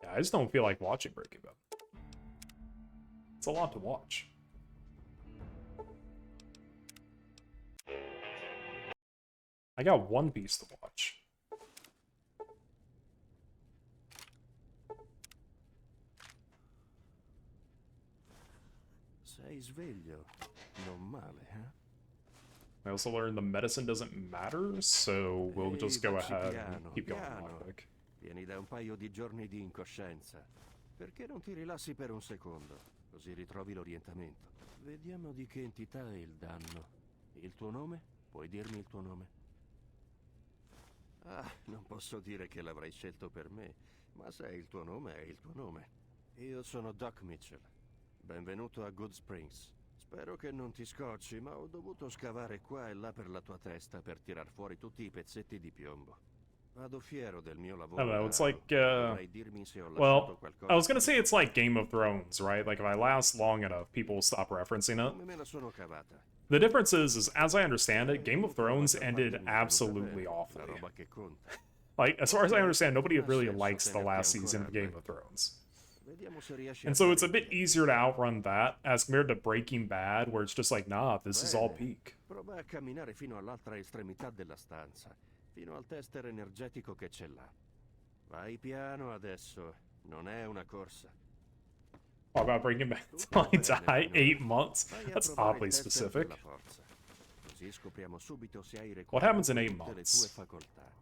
Yeah, I just don't feel like watching Breaking Bad. It's a lot to watch. I got One Piece to watch. Sei sveglio. Non male, eh? I also learned the medicine doesn't matter, so we'll Ehi, just go vacci ahead and piano, keep going on piano. lockpick. Vieni da un paio di giorni di incoscienza. Perché non ti rilassi per un secondo? Così ritrovi l'orientamento. Vediamo di che entità è il danno. Il tuo nome? Puoi dirmi il tuo nome? Ah, non posso dire che l'avrai scelto per me, ma se è il tuo nome, è il tuo nome. Io sono Doc Mitchell. Benvenuto a Good Springs. Spero che non ti scocci, ma ho dovuto scavare qua e là per la tua testa per tirar fuori tutti i pezzetti di piombo. Vado fiero del mio I don't lavoro know, it's da... like, Dovrai dirmi se ho lasciato well, I qualcosa was che gonna mi say it's colpisce. like Game of Thrones, right? Like, if I last long enough, people will stop referencing it. Come me la sono cavata? The difference is, as I understand it, Game of Tutta la Thrones maggior parte ended mi è venuta absolutely bene, la awfully. roba che conta. Like, as far as I Ok, understand, nobody non ha really senso likes the tenerti last season ancora of a Game of letto. Thrones. Vediamo se riesci a And so fare it's a in bit piedi. easier to outrun that as compared to Breaking Bad, where it's just like, nah, this is all Bene, peak. prova a camminare fino all'altra estremità della stanza, fino al tester energetico che c'è là. Vai piano adesso, non è una corsa. Talk about Breaking Bad Tutto until I bene die finora. 8 months. Vai a That's provare il oddly tester della specific. forza. Così scopriamo subito se hai What happens in recuperato 8 tutte le tue months? facoltà.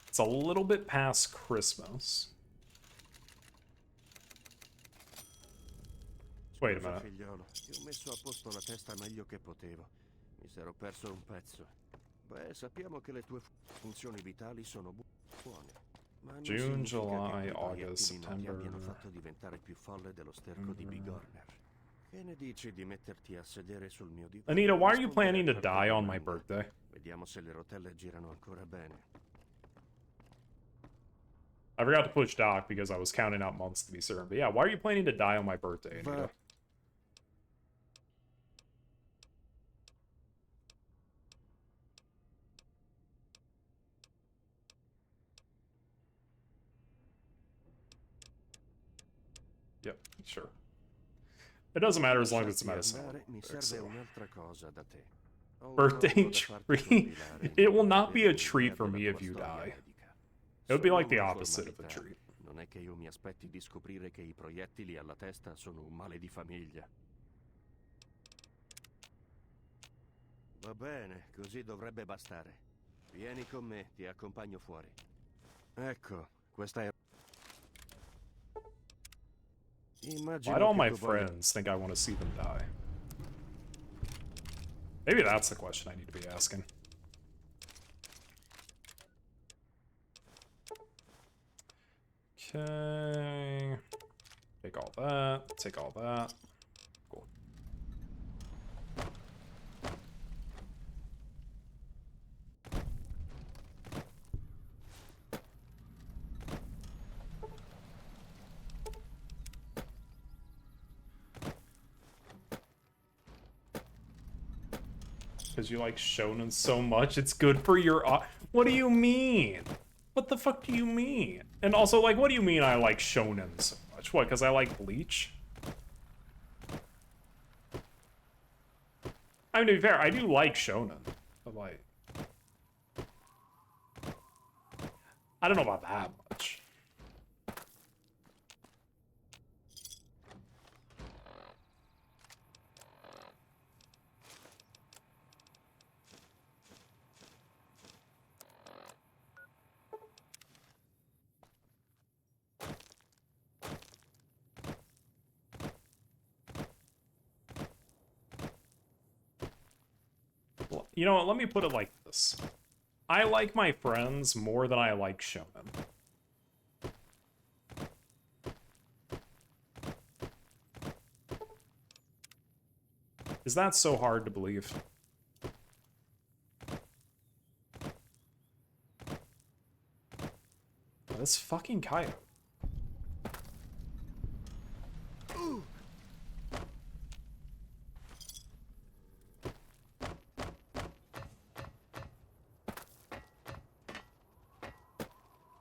It's a little bit past Christmas. Wait a Scusa, minute. figliolo, ti ho messo a posto la testa meglio che potevo. Mi sarò perso un pezzo. Beh, sappiamo che le tue funzioni vitali sono buone. Ma non June, significa che July, quei August, proiettili non ti September. abbiano fatto diventare più folle dello sterco di Bigorner. Che ne dici di metterti a sedere sul mio divano Anita, e why are you rispondere a planning to qualche die on my domanda? birthday? Vediamo se le rotelle girano ancora bene. I forgot to push Doc because I was counting out months to be certain. But yeah, why are you planning to die on my birthday, Anita? Yep, sure. It doesn't matter as long as it's medicine. Mi serve un'altra cosa da te. Ho un Birthday ordine da farti treat? compilare in It will modo da not be a avere un'idea treat for della me tua if you storia die. medica. It would be Solo like the una opposite of a formalità. treat. Non è che io mi aspetti di scoprire che i proiettili alla testa sono un male di famiglia. Va bene, così dovrebbe bastare. Vieni con me, ti accompagno fuori. Ecco, questa è... Why do all my friends think I want to see them die? Maybe that's the question I need to be asking. Okay. Take all that. Take all that. Cool. Because you like shonen so much, it's good for your... What do you mean? What the fuck do you mean? And also, like, what do you mean I like shonen so much? What, because I like Bleach? I mean, to be fair, I do like shonen. But, like... I don't know about that much. You know what, let me put it like this. I like my friends more than I like shonen. Is that so hard to believe? This fucking coyote.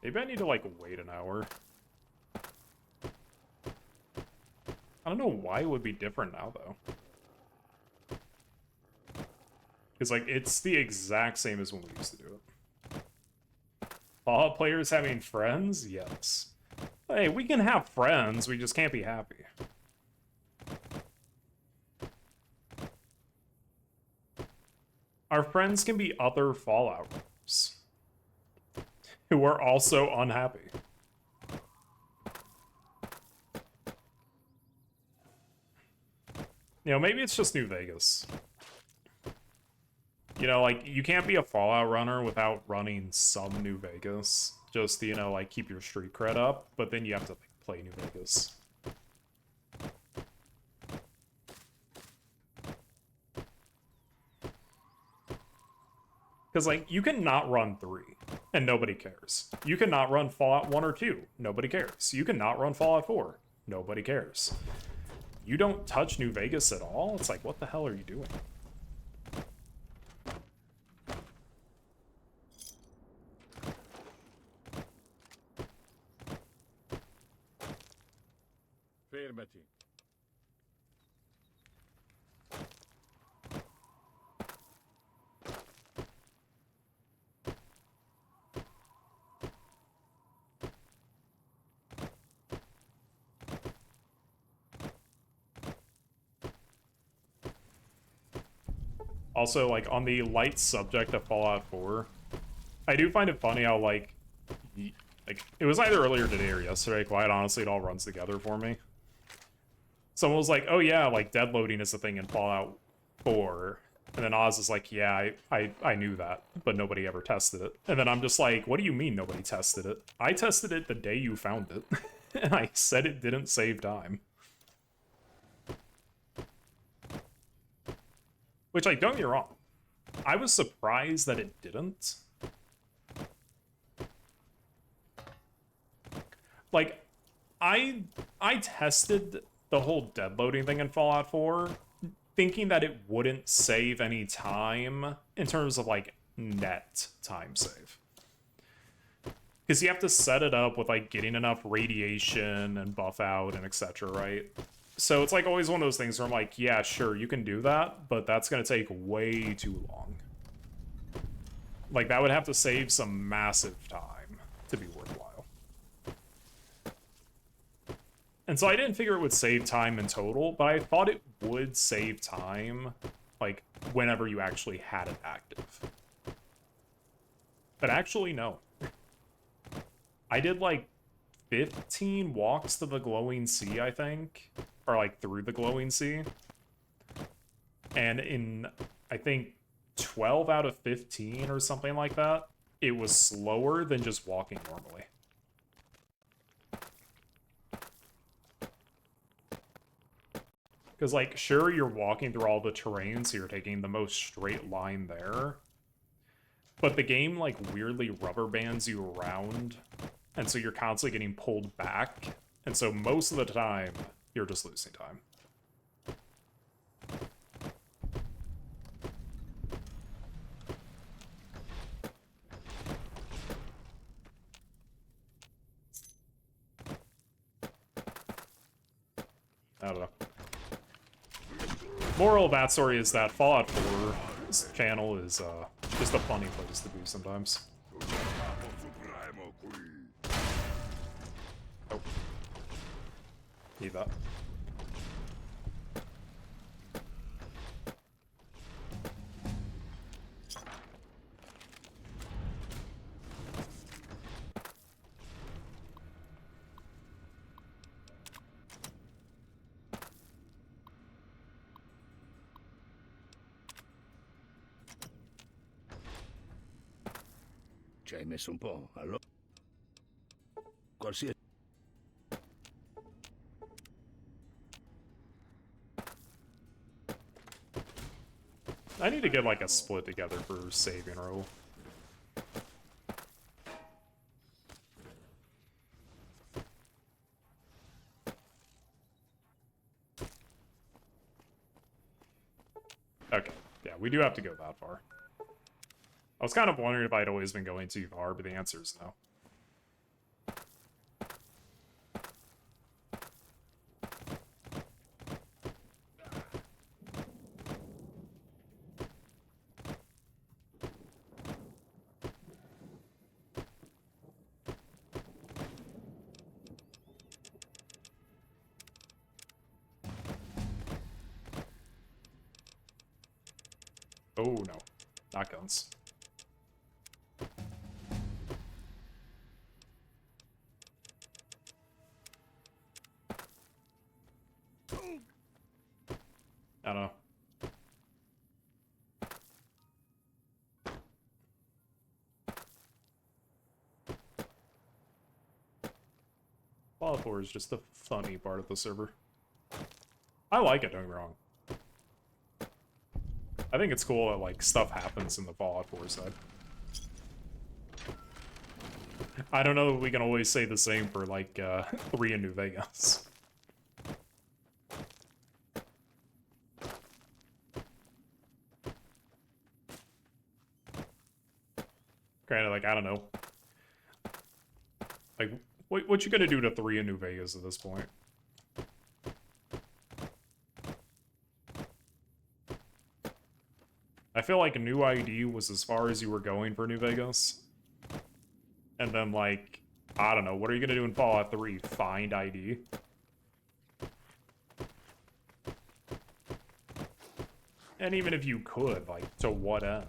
Maybe I need to, like, wait an hour. I don't know why it would be different now, though. Because, like, it's the exact same as when we used to do it. Fallout players having friends? Yes. Hey, we can have friends, we just can't be happy. Our friends can be other Fallouters who are also unhappy. You know, maybe it's just New Vegas. You know, like, you can't be a Fallout runner without running some New Vegas. Just to, you know, like, keep your street cred up, but then you have to, like, play New Vegas. Because, like, you can not run 3, and nobody cares. You can not run Fallout 1 or 2, nobody cares. You can not run Fallout 4, nobody cares. You don't touch New Vegas at all? It's like, what the hell are you doing? Fermati. Also, like, on the light subject of Fallout 4, I do find it funny how, like, it was either earlier today or yesterday, quite honestly, it all runs together for me. Someone was like, oh yeah, like, dead loading is the thing in Fallout 4. And then Oz is like, yeah, I knew that, but nobody ever tested it. And then I'm just like, what do you mean nobody tested it? I tested it the day you found it, and I said it didn't save time. Which, like, don't get me wrong, I was surprised that it didn't. Like, I tested the whole dead loading thing in Fallout 4, thinking that it wouldn't save any time in terms of, like, net time save. Because you have to set it up with, like, getting enough radiation and buff out and etc., right? So it's, like, always one of those things where I'm like, yeah, sure, you can do that, but that's going to take way too long. Like, that would have to save some massive time to be worthwhile. And so I didn't figure it would save time in total, but I thought it would save time, like, whenever you actually had it active. But actually, no. I did, like, 15 walks to the glowing sea, I think. Or, like, through the glowing sea. And in, I think, 12 out of 15 or something like that, it was slower than just walking normally. Because, like, sure, you're walking through all the terrain, so you're taking the most straight line there. But the game, like, weirdly rubber bands you around, and so you're constantly getting pulled back. And so most of the time, you're just losing time. I don't know. Moral of that story is that Fallout 4's channel is just a funny place to be sometimes. Oh. Need that. Ci hai messo un po', allora... Qualsiasi... I need to get, like, a split together for saving roll. Okay, yeah, we do have to go that far. I was kind of wondering if I'd always been going too far, but the answer is no. Oh, no. Not guns. I don't know. Fallout 4 is just the funny part of the server. I like it, don't get me wrong. I think it's cool that, like, stuff happens in the Fallout 4 side. I don't know if we can always say the same for, like, 3 in New Vegas. Granted, like, I don't know. Like, what you gonna do to 3 in New Vegas at this point? I feel like a new ID was as far as you were going for New Vegas. And then, like, I don't know, what are you gonna do in Fallout 3? Find ID? And even if you could, like, to what end?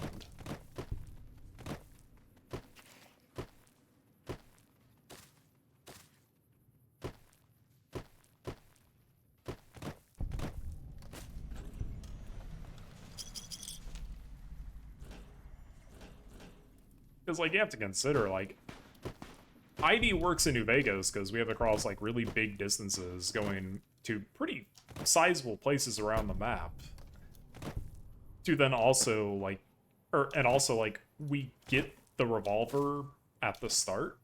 Because, like, you have to consider, like, ID works in New Vegas because we have to cross, like, really big distances going to pretty sizable places around the map. To then also, like, and also, like, we get the revolver at the start.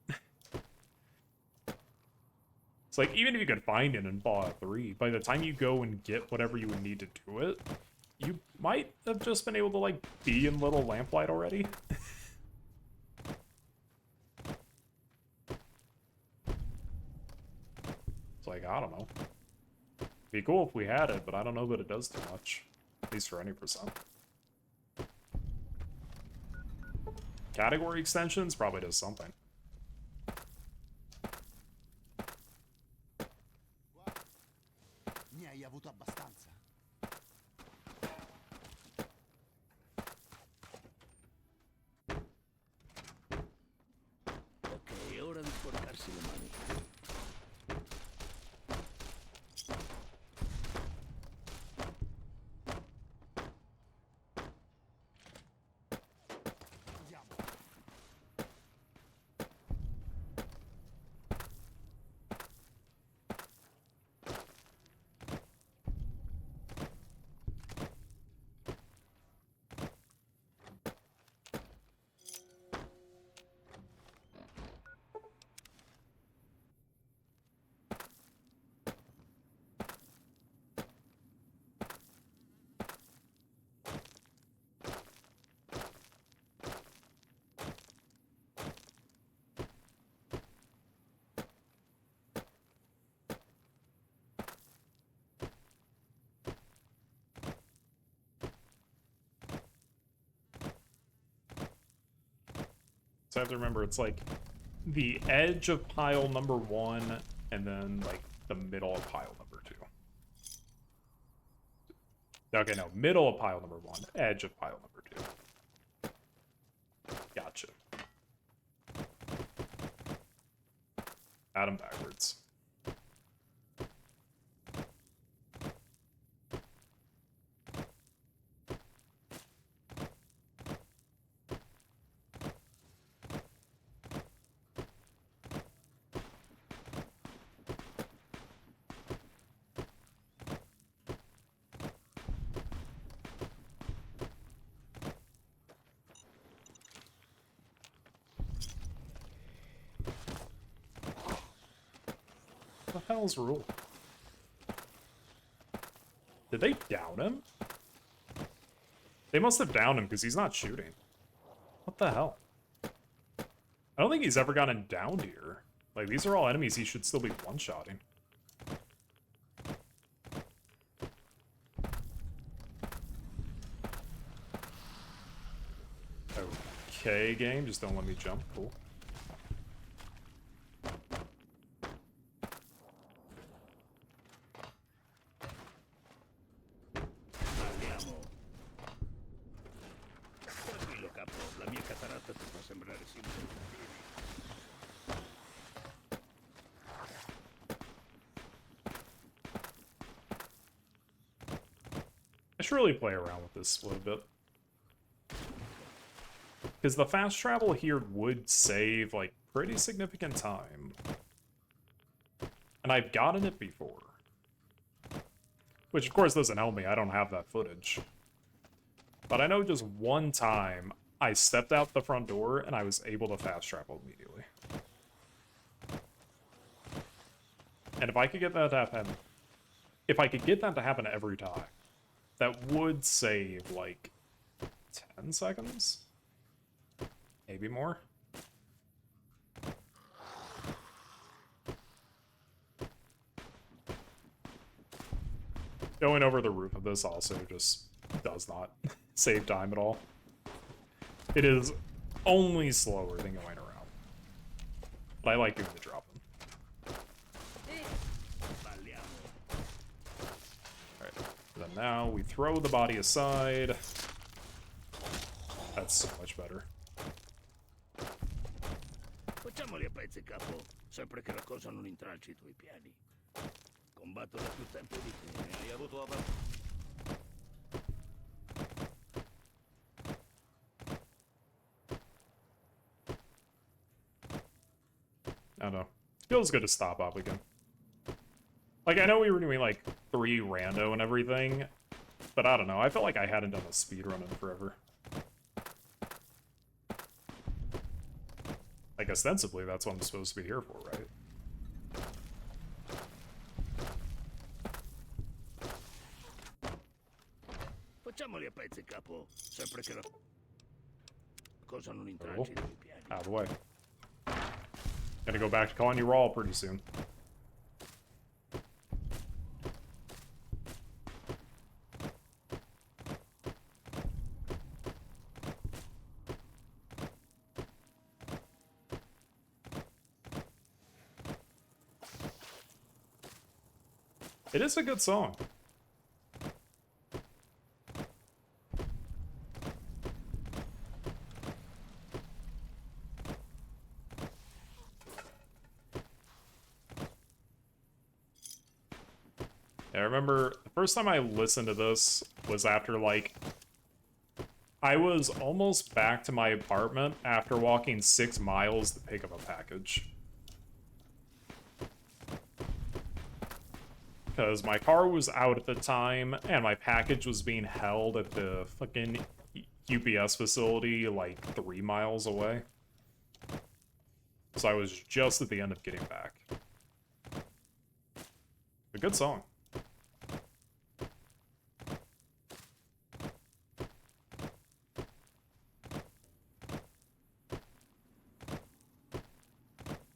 It's like, even if you could find it in Fallout 3, by the time you go and get whatever you would need to do it, you might have just been able to, like, be in Little Lamplight already. It's like, I don't know. Be cool if we had it, but I don't know that it does too much. At least for any percent. Category extensions probably does something. Ne hai avuto abbastanza. Ok, è ora di sporcarsi le mani. Andiamo. So I have to remember, it's like the edge of pile number 1, and then, like, the middle of pile number 2. Okay, no, middle of pile number 1, edge of pile number 2. Gotcha. Add them backwards. What the hell's rule? Did they down him? They must have downed him because he's not shooting. What the hell? I don't think he's ever gotten downed here. Like, these are all enemies he should still be one-shotting. Okay, game, just don't let me jump. Cool. should really play around with this split a bit. Because the fast travel here would save, like, pretty significant time. And I've gotten it before. Which, of course, doesn't help me. I don't have that footage. But I know just one time, I stepped out the front door, and I was able to fast travel immediately. And if I could get that to happen... If I could get that to happen every time, that would save, like, 10 seconds? Maybe more? Going over the roof of this also just does not save time at all. It is only slower than going around. But I like doing the dropping. Alright, then now we throw the body aside. That's so much better. Facciamoli a pezzi, capo, sempre che la cosa non intralci i tuoi piani. Combatto da più tempo di te, ne hai avuto abbastanza. I don't know. Feels good to stop up again. Like, I know we were doing, like, 3 rando and everything, but I don't know. I felt like I hadn't done a speedrun in forever. Like, ostensibly, that's what I'm supposed to be here for, right? Facciamoli a pezzi, capo, sempre che la cosa non Oh, intralci i tuoi piani. out of the way. Gonna go back to calling you raw pretty soon. It is a good song. I remember the first time I listened to this was after, like, I was almost back to my apartment after walking 6 miles to pick up a package. Because my car was out at the time, and my package was being held at the fucking UPS facility, like, 3 miles away. So I was just at the end of getting back. A good song.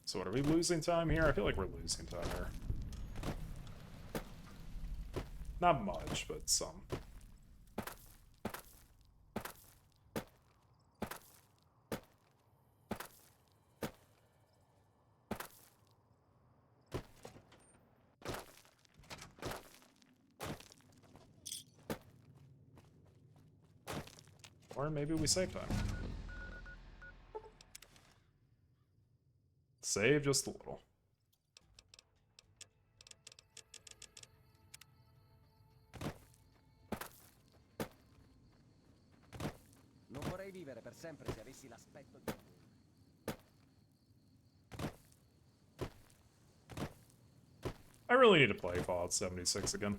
So what, are we losing time here? I feel like we're losing time here. Not much, but some. Or maybe we save time. Save just a little. Non vorrei vivere per sempre se avessi l'aspetto di... I really need to play Fallout 76 again.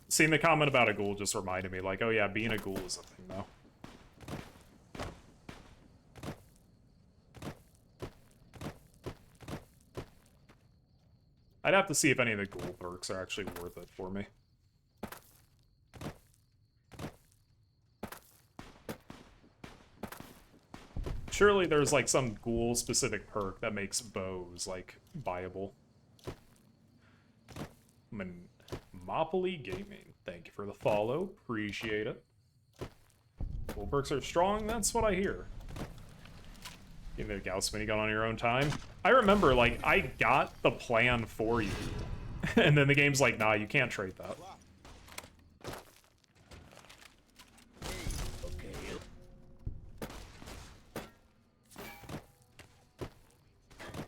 Seeing the comment about a ghoul just reminded me, like, oh yeah, being a ghoul is a thing now. I'd have to see if any of the ghoul perks are actually worth it for me. Surely there's, like, some ghoul-specific perk that makes bows, like, buyable. Monopoly Gaming, thank you for the follow. Appreciate it. Ghoul perks are strong, that's what I hear. Getting the Gauss minigun on your own time. I remember, like, I got the plan for you. And then the game's like, nah, you can't trade that.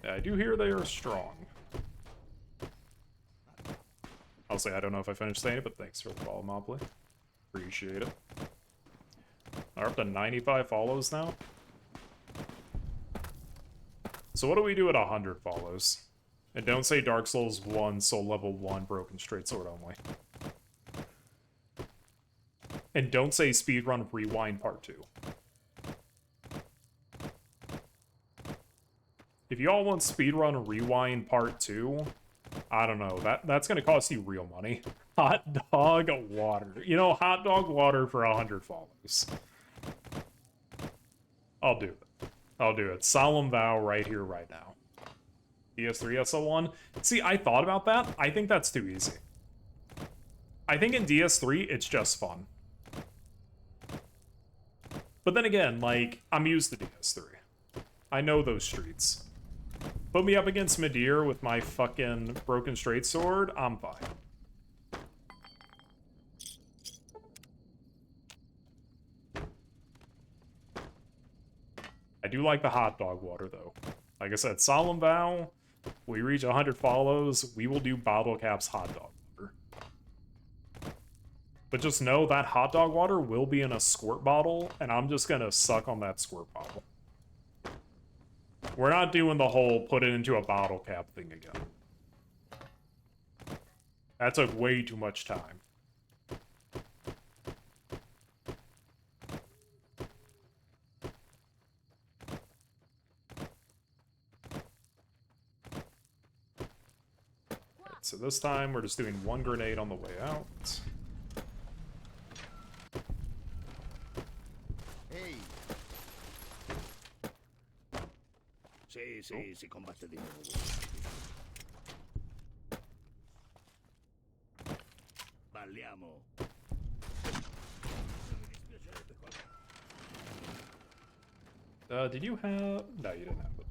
Yeah, I do hear they are strong. Honestly, I don't know if I finished saying it, but thanks for the follow, Mobley. Appreciate it. We're up to 95 follows now. So what do we do at 100 follows? And don't say Dark Souls 1, Soul Level 1, Broken Straight Sword only. And don't say Speedrun Rewind Part 2. If you all want Speedrun Rewind Part 2, I don't know, that's gonna cost you real money. Hot dog water. You know, hot dog water for 100 follows. I'll do it. I'll do it. Solemn vow right here, right now. DS3 SL1. See, I thought about that. I think that's too easy. I think in DS3, it's just fun. But then again, like, I'm used to DS3. I know those streets. Put me up against Midir with my fucking Broken Straight Sword, I'm fine. I do like the hot dog water, though. Like I said, Solemn Vow, we reach 100 follows, we will do Bottlecaps hot dog water. But just know that hot dog water will be in a squirt bottle, and I'm just gonna suck on that squirt bottle. We're not doing the whole put it into a bottle cap thing again. That took way too much time. So this time, we're just doing one grenade on the way out. Ehi, Sì, si combatte di nuovo. Balliamo. Mi dispiacerebbe qualcosa. Did you have... No, you didn't have it.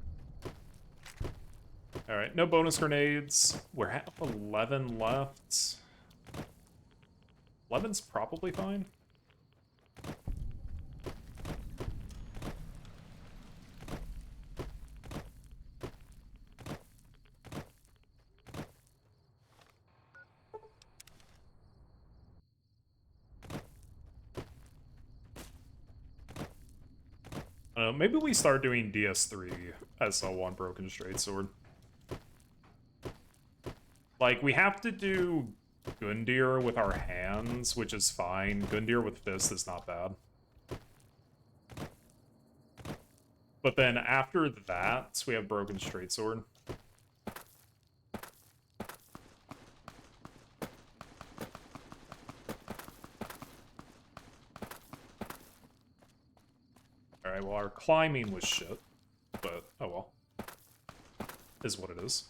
Alright, no bonus grenades. We're at 11 left. 11's probably fine. Maybe we start doing DS3 SL1 Broken Straight Sword. Like, we have to do Gundyr with our hands, which is fine. Gundyr with fists is not bad. But then after that, we have Broken Straight Sword. Alright, well, our climbing was shit. But, oh well. Is what it is.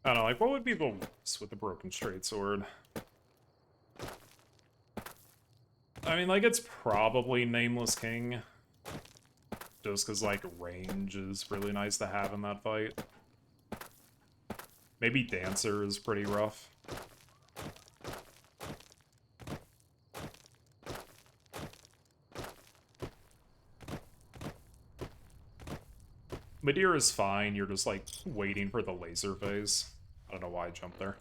I don't know, like, what would be the worst with the Broken Straight Sword? I mean, like, it's probably Nameless King. Just because, like, range is really nice to have in that fight. Maybe Dancer is pretty rough. Midir is fine, you're just, like, waiting for the laser phase. I don't know why I jumped there.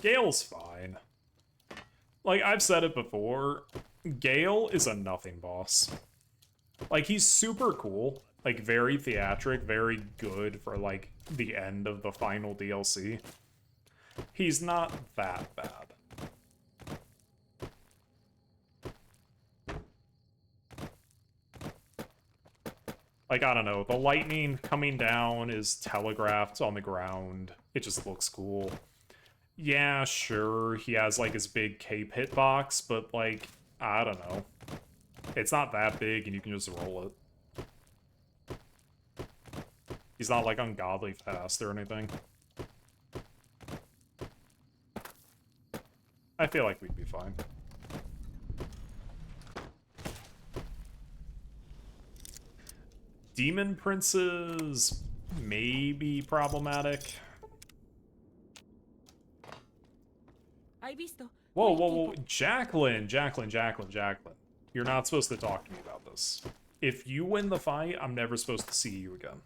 Gale's fine. Like, I've said it before, Gale is a nothing boss. Like, he's super cool, like, very theatric, very good for, like, the end of the final DLC. He's not that bad. Like, I don't know, the lightning coming down is telegraphed on the ground. It just looks cool. Yeah, sure, he has, like, his big cape hitbox, but, like, I don't know. It's not that big, and you can just roll it. He's not, like, ungodly fast or anything. I feel like we'd be fine. Demon Princes may be problematic. Hai visto? Whoa, Quel whoa, whoa. tipo. Jacqueline. You're not supposed to talk to me about this. If you win the fight, I'm never supposed to see you again.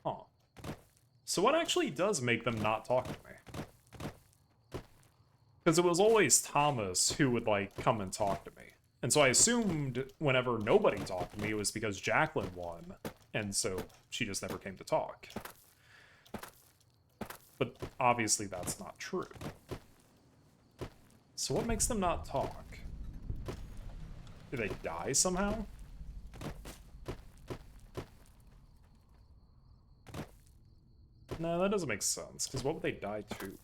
Huh. So what actually does make them not talk to me? Because it was always Thomas who would, like, come and talk to me. And so I assumed whenever nobody talked to me, it was because Jacqueline won. And so she just never came to talk. But obviously that's not true. So what makes them not talk? Do they die somehow? No, that doesn't make sense, because what would they die to?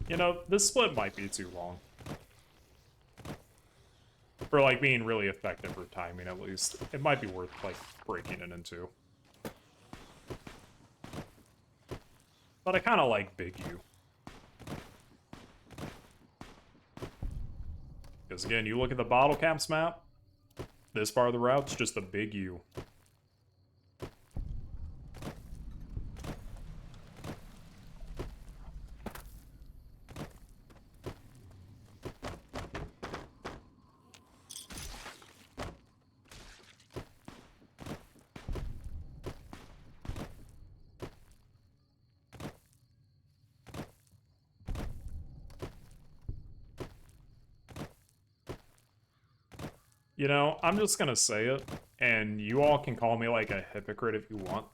You know, this split might be too long. For, like, being really effective for timing, at least. It might be worth, like, breaking it into. But I kind of like Big U. Because, again, you look at the Bottlecaps map, this part of the route's just a Big U. You know, I'm just gonna say it, and you all can call me, like, a hypocrite if you want.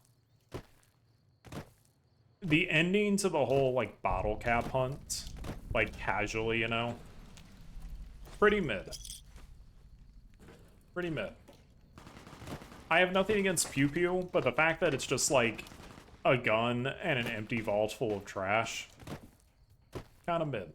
The ending to the whole, like, bottle cap hunt, like, casually, you know? Pretty mid. Pretty mid. I have nothing against Pew Pew, but the fact that it's just, like, a gun and an empty vault full of trash, kinda mid.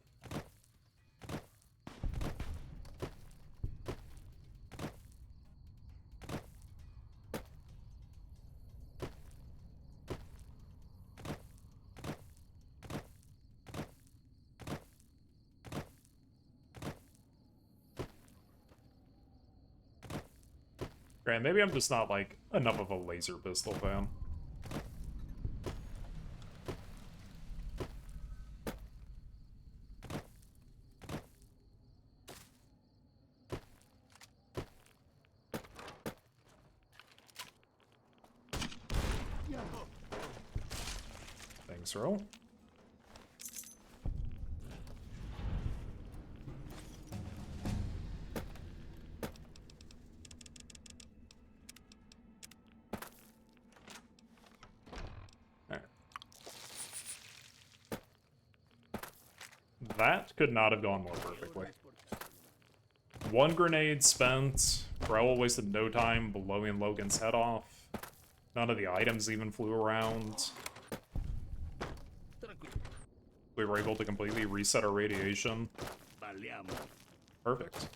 Grant, maybe I'm just not, like, enough of a laser pistol fan. Thanks, Ro. That could not have gone more perfectly. One grenade spent. Raoul wasted no time blowing Logan's head off. None of the items even flew around. We were able to completely reset our radiation. Balliamo. Perfect.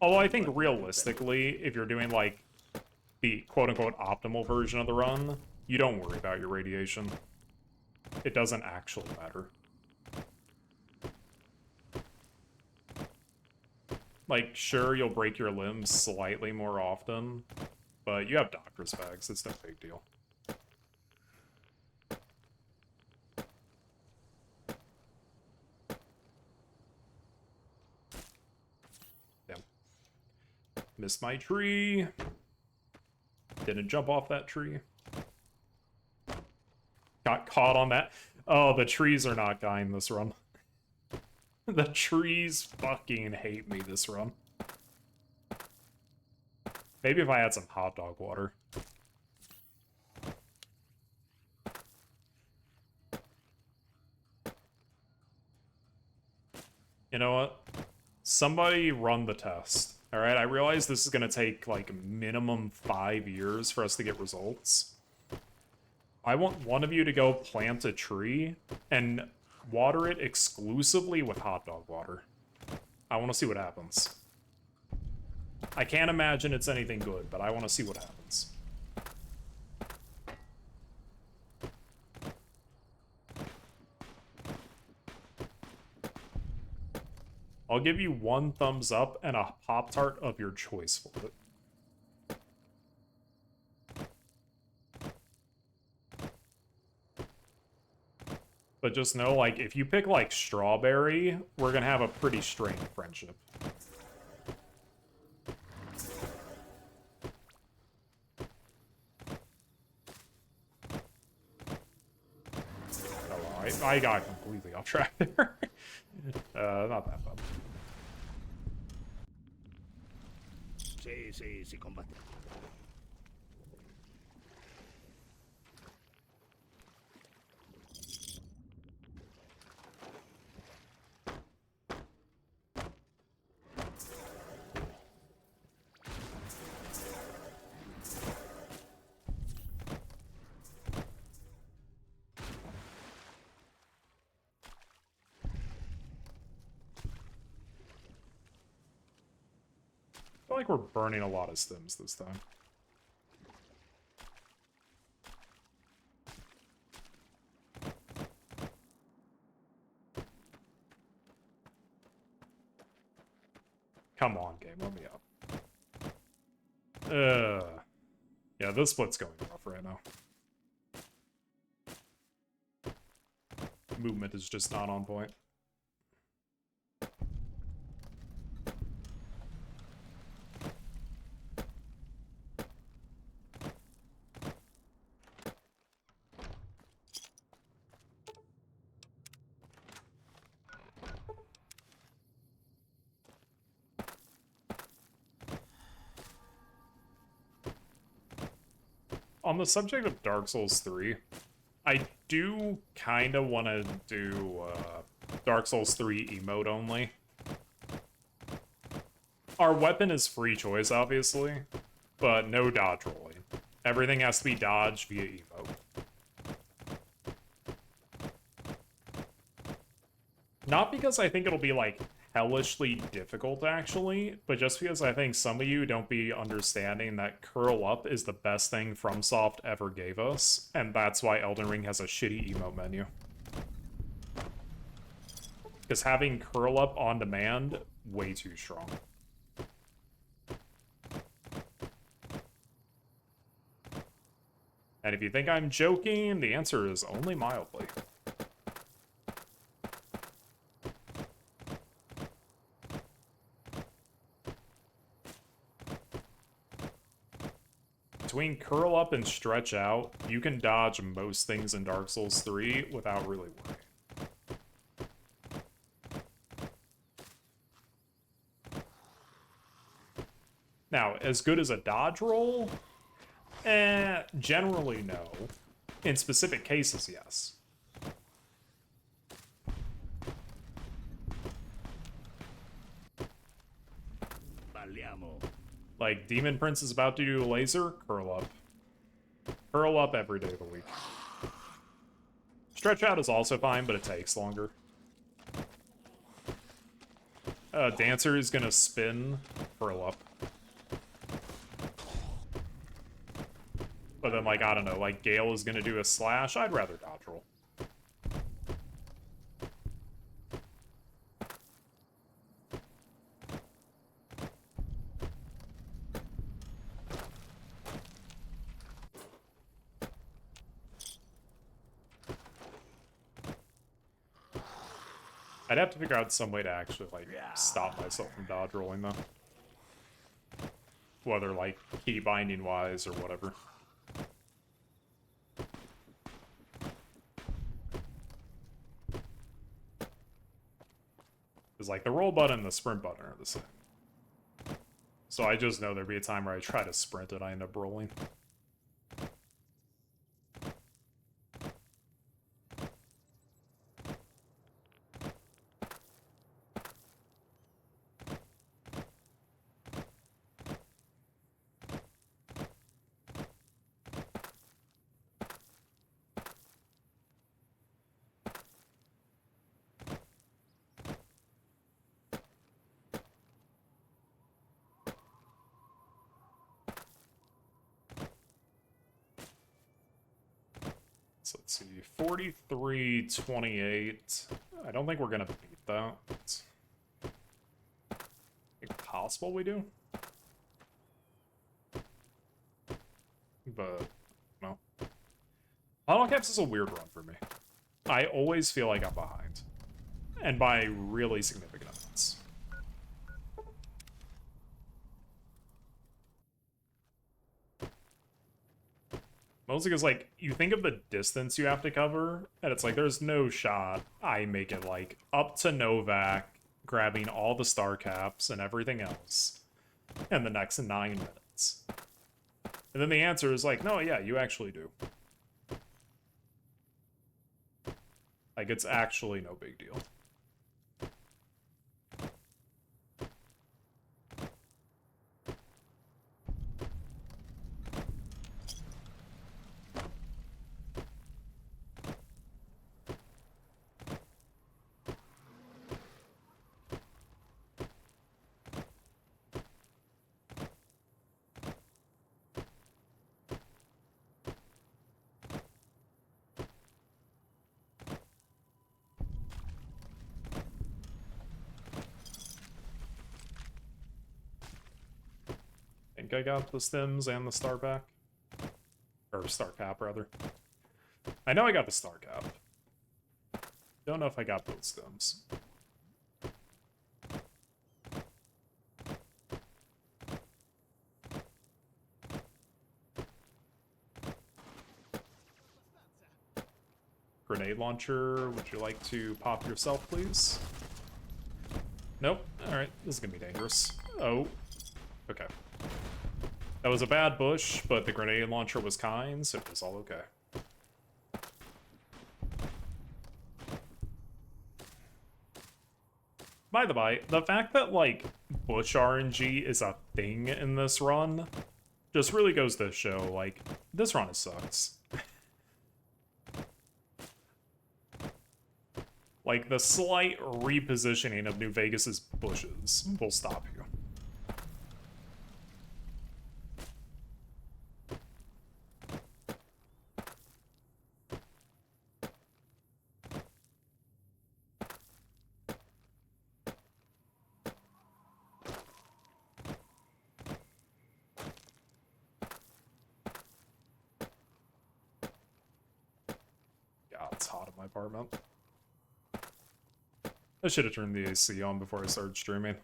Although I think realistically, if you're doing, like, the quote-unquote optimal version of the run, you don't worry about your radiation. It doesn't actually matter. Like, sure, you'll break your limbs slightly more often, but you have doctor's bags. It's no big deal. Missed my tree. Didn't jump off that tree. Got caught on that. Oh, the trees are not dying this run. The trees fucking hate me this run. Maybe if I had some hot dog water. You know what? Somebody run the test. Alright, I realize this is gonna take, like, minimum 5 years for us to get results. I want one of you to go plant a tree and water it exclusively with hot dog water. I want to see what happens. I can't imagine it's anything good, but I want to see what happens. I'll give you 1 thumbs up and a Pop-Tart of your choice for it. But just know, like, if you pick, like, strawberry, we're gonna have a pretty strained friendship. Oh, I got completely off track there. Not that bad. Sì, sì, si combatte. I feel like we're burning a lot of stims this time. Come on, game, let me up. Yeah, this split's going rough right now. Movement is just not on point. On the subject of Dark Souls 3, I do kind of want to do Dark Souls 3 emote only. Our weapon is free choice, obviously, but no dodge rolling. Everything has to be dodged via emote. Not because I think it'll be, like, hellishly difficult, actually, but just because I think some of you don't be understanding that curl up is the best thing FromSoft ever gave us, and that's why Elden Ring has a shitty emote menu. Because having curl up on demand, way too strong. And if you think I'm joking, the answer is only mildly. Between curl up and stretch out, you can dodge most things in Dark Souls 3 without really worrying. Now, as good as a dodge roll? Generally no. In specific cases, yes. Balliamo. Like, Demon Prince is about to do a laser, curl up. Curl up every day of the week. Stretch out is also fine, but it takes longer. Dancer is gonna spin, curl up. But then, like, I don't know, like, Gale is gonna do a slash, I'd rather dodge roll. I'd have to figure out some way to actually, like, stop myself from dodge rolling, though. whether like key binding wise or whatever. Because like the roll button and the sprint button are the same. So I just know there'd be a time where I try to sprint and I end up rolling. So let's see, 43-28. I don't think we're gonna beat that. It's possible we do. But, no. Bottlecaps is a weird run for me. I always feel like I'm behind. And by really significant amounts. Mostly because, like, you think of the distance you have to cover, and it's like, there's no shot I make it, like, up to Novak, grabbing all the star caps and everything else in the next 9 minutes. And then the answer is like, no, yeah, you actually do. Like, it's actually no big deal. I think I got the stems and the star back. Or star cap, rather. I know I got the star cap. Don't know if I got both stems. Grenade launcher, would you like to pop yourself, please? Nope. Alright, this is gonna be dangerous. Oh. Okay. That was a bad bush, but the grenade launcher was kind, so it was all okay. By the by, the fact that, like, bush RNG is a thing in this run just really goes to show, like, this run sucks. Like, the slight repositioning of New Vegas's bushes will stop you. God, it's hot in my apartment. I should have turned the AC on before I started streaming.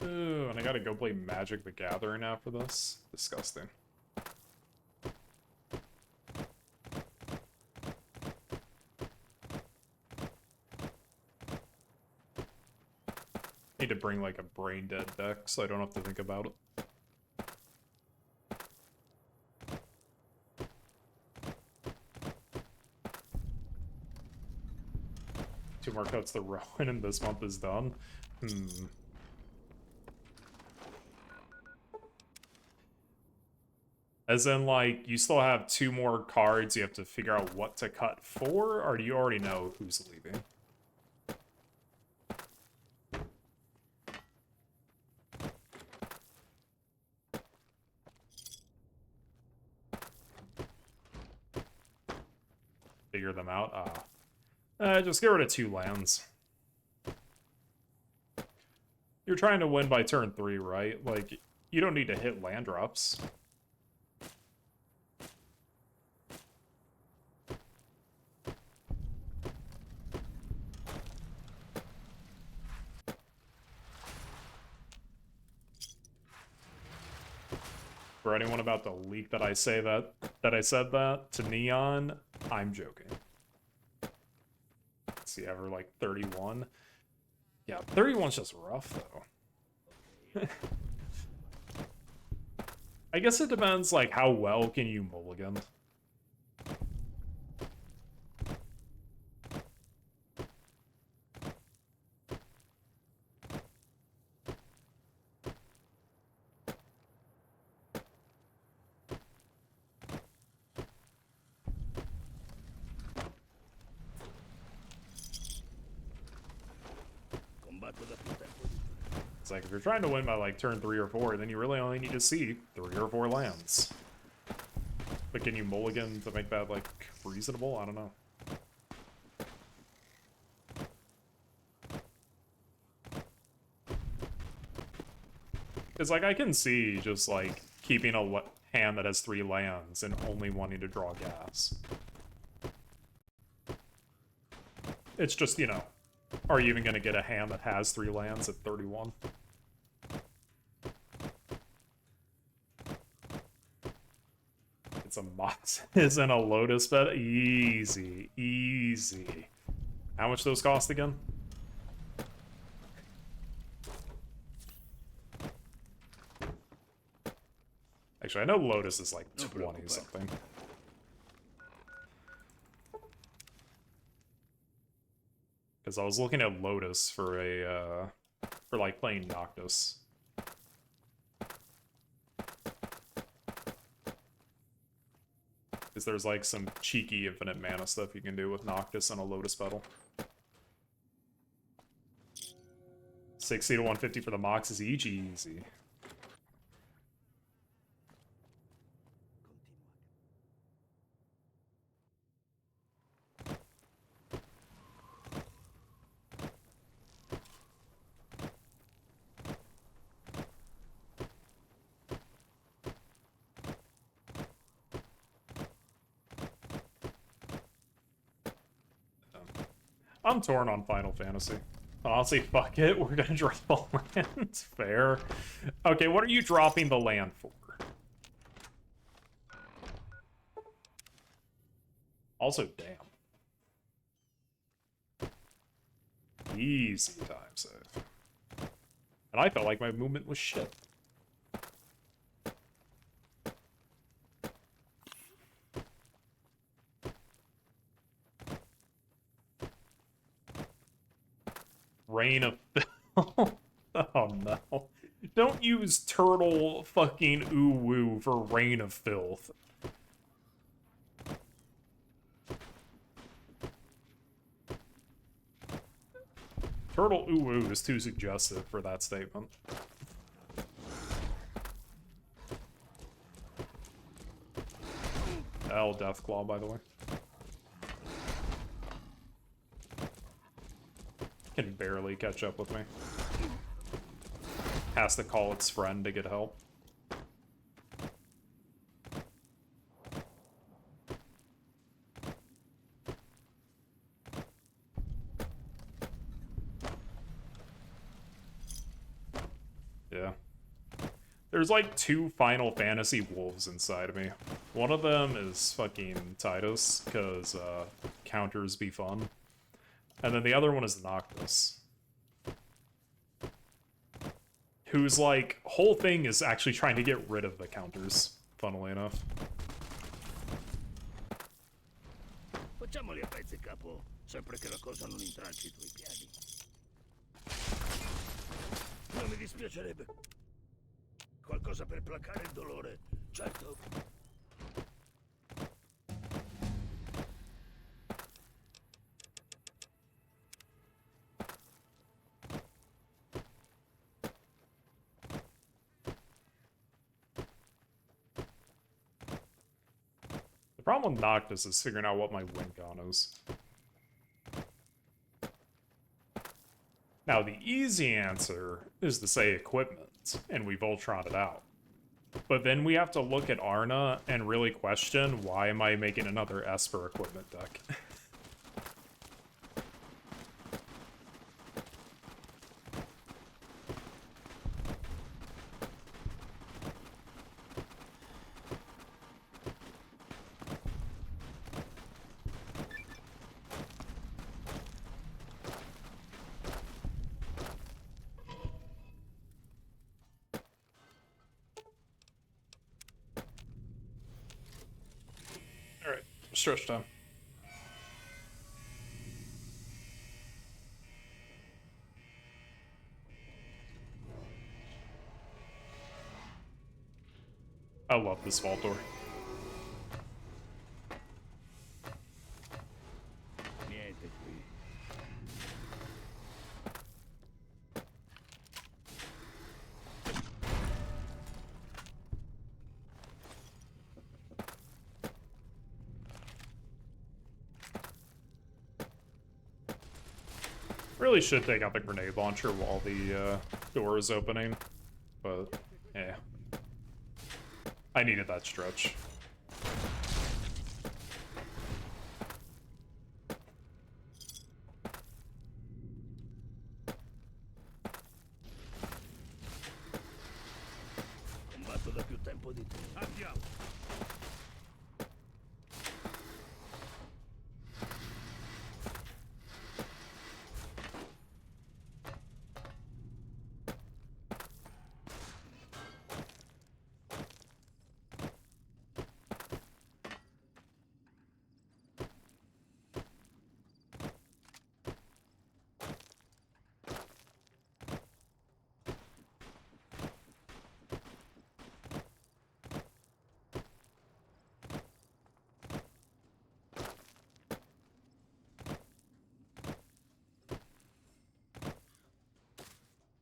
Ooh, and I gotta go play Magic the Gathering after this. Disgusting. Need to bring like a brain dead deck so I don't have to think about it. Two more cuts to Rowan and this month is done. As in, like, you still have 2 more cards you have to figure out what to cut for, or do you already know who's leaving? figure them out. Just get rid of 2 lands. You're trying to win by turn 3, right? Like, you don't need to hit land drops. For anyone about to leak that I said that to Neon, I'm joking. Let's see, ever like 31. Yeah, 31's just rough though. I guess it depends like how well can you mulligan. Combatto da più tempo di te. It's like if you're trying to win by like turn 3 or 4, then you really only need to see 3 or 4 lands. But can you mulligan to make that like reasonable? I don't know. Because like I can see just like keeping a hand that has 3 lands and only wanting to draw gas. It's just, you know, are you even going to get a hand that has 3 lands at 31? It's a Mox isn't a Lotus bet. Easy, easy. How much those cost again? Actually, I know Lotus is like 20 something. Because I was looking at Lotus for a, for like playing Noctis. Because there's like some cheeky infinite mana stuff you can do with Noctis in a Lotus battle. 60 to 150 for the Mox is easy. I'm torn on Final Fantasy. Honestly, fuck it. We're gonna drop a land. Fair. Okay, what are you dropping the land for? Also, damn. Easy time save. And I felt like my movement was shit. Rain of Filth. Oh no. Don't use turtle fucking ooh-woo for Rain of Filth. Turtle ooh-woo is too suggestive for that statement. L Deathclaw, by the way. Can barely catch up with me. Has to call its friend to get help. Yeah. There's like 2 Final Fantasy wolves inside of me. One of them is fucking Titus, because counters be fun. And then the other one is Noctis. Whose, like, whole thing is actually trying to get rid of the counters, funnily enough. Facciamoli a pezzi, capo, sempre che la cosa non intralci i tuoi piedi. Non mi dispiacerebbe. Qualcosa per placare il dolore, certo. The problem with Noctis is figuring out what my win con is. Now, the easy answer is to say equipment, and we Voltron it out. But then we have to look at Arna and really question, why am I making another Esper equipment deck? Alright, stretch time. I love this vault door. Niente qui. Really should take out the grenade launcher while the door is opening, but yeah. I needed that stretch. Combatto da più tempo di te. Andiamo!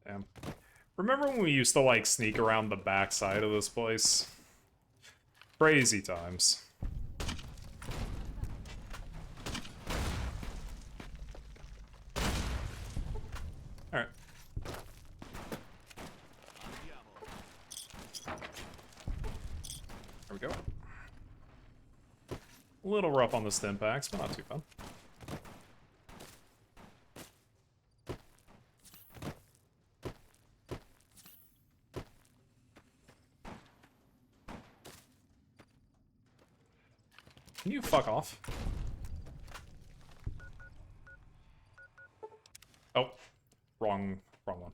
Damn. Remember when we used to, like, sneak around the backside of this place? Crazy times. Alright. There we go. A little rough on the stim packs, but not too fun. Can you fuck off? Oh, wrong one.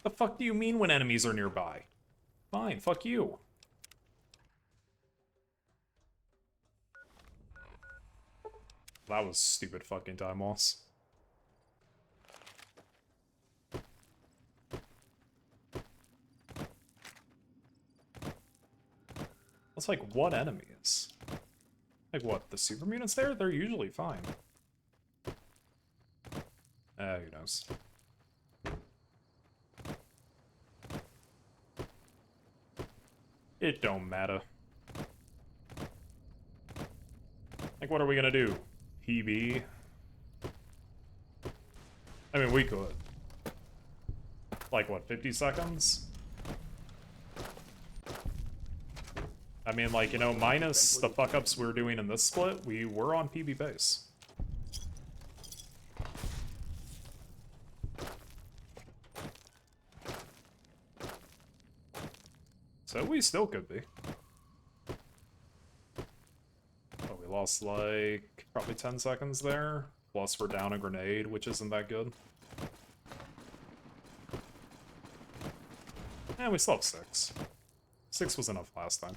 The fuck do you mean when enemies are nearby? Fine, fuck you. That was stupid fucking time loss. That's like what enemies? Like what, the super mutants there? They're usually fine. Who knows? It don't matter. Like, what are we gonna do? PB? I mean, we could. Like, what, 50 seconds? I mean, like, you know, minus the fuck-ups we're doing in this split, we were on PB base. So we still could be. Oh, we lost, like, probably 10 seconds there. Plus we're down a grenade, which isn't that good. And we still have 6. 6 was enough last time.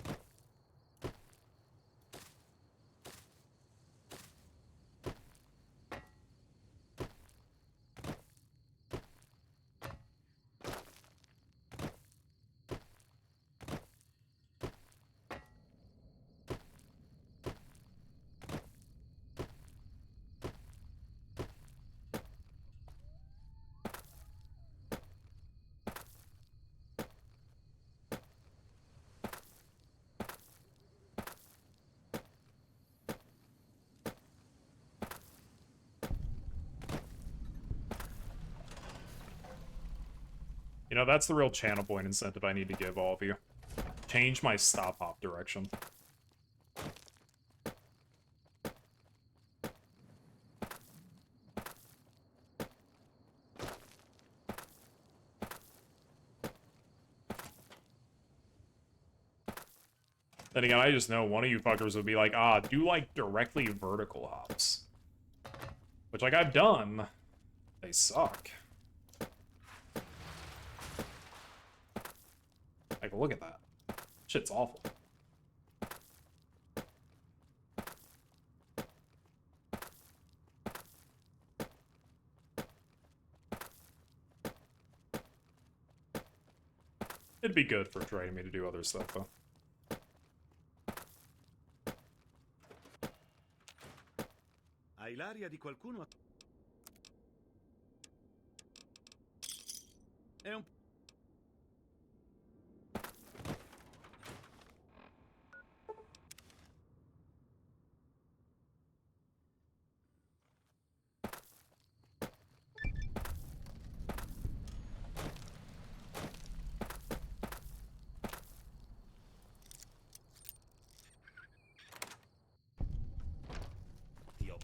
You know, that's the real channel point incentive I need to give all of you. Change my stop hop direction. Then again, I just know one of you fuckers would be like, ah, do like directly vertical hops. Which, like, I've done. They suck. Like, look at that. Shit's awful. It'd be good for training me to do other stuff, though. Hai l'aria di qualcuno? È un... Io...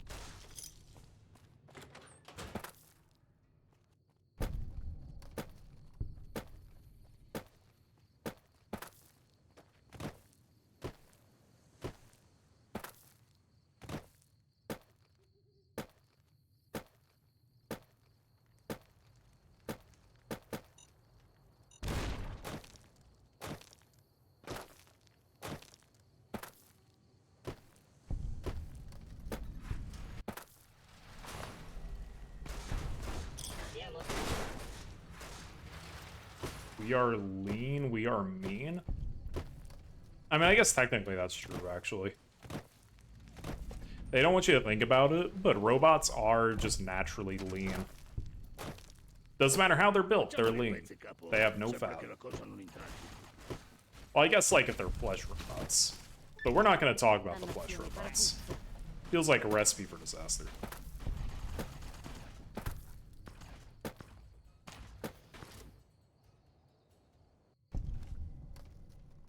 We are lean, we are mean? I mean, I guess technically that's true, actually. They don't want you to think about it, but robots are just naturally lean. Doesn't matter how they're built, they're lean. They have no fat. Well, I guess, like, if they're flesh robots. But we're not going to talk about the flesh robots. Feels like a recipe for disaster.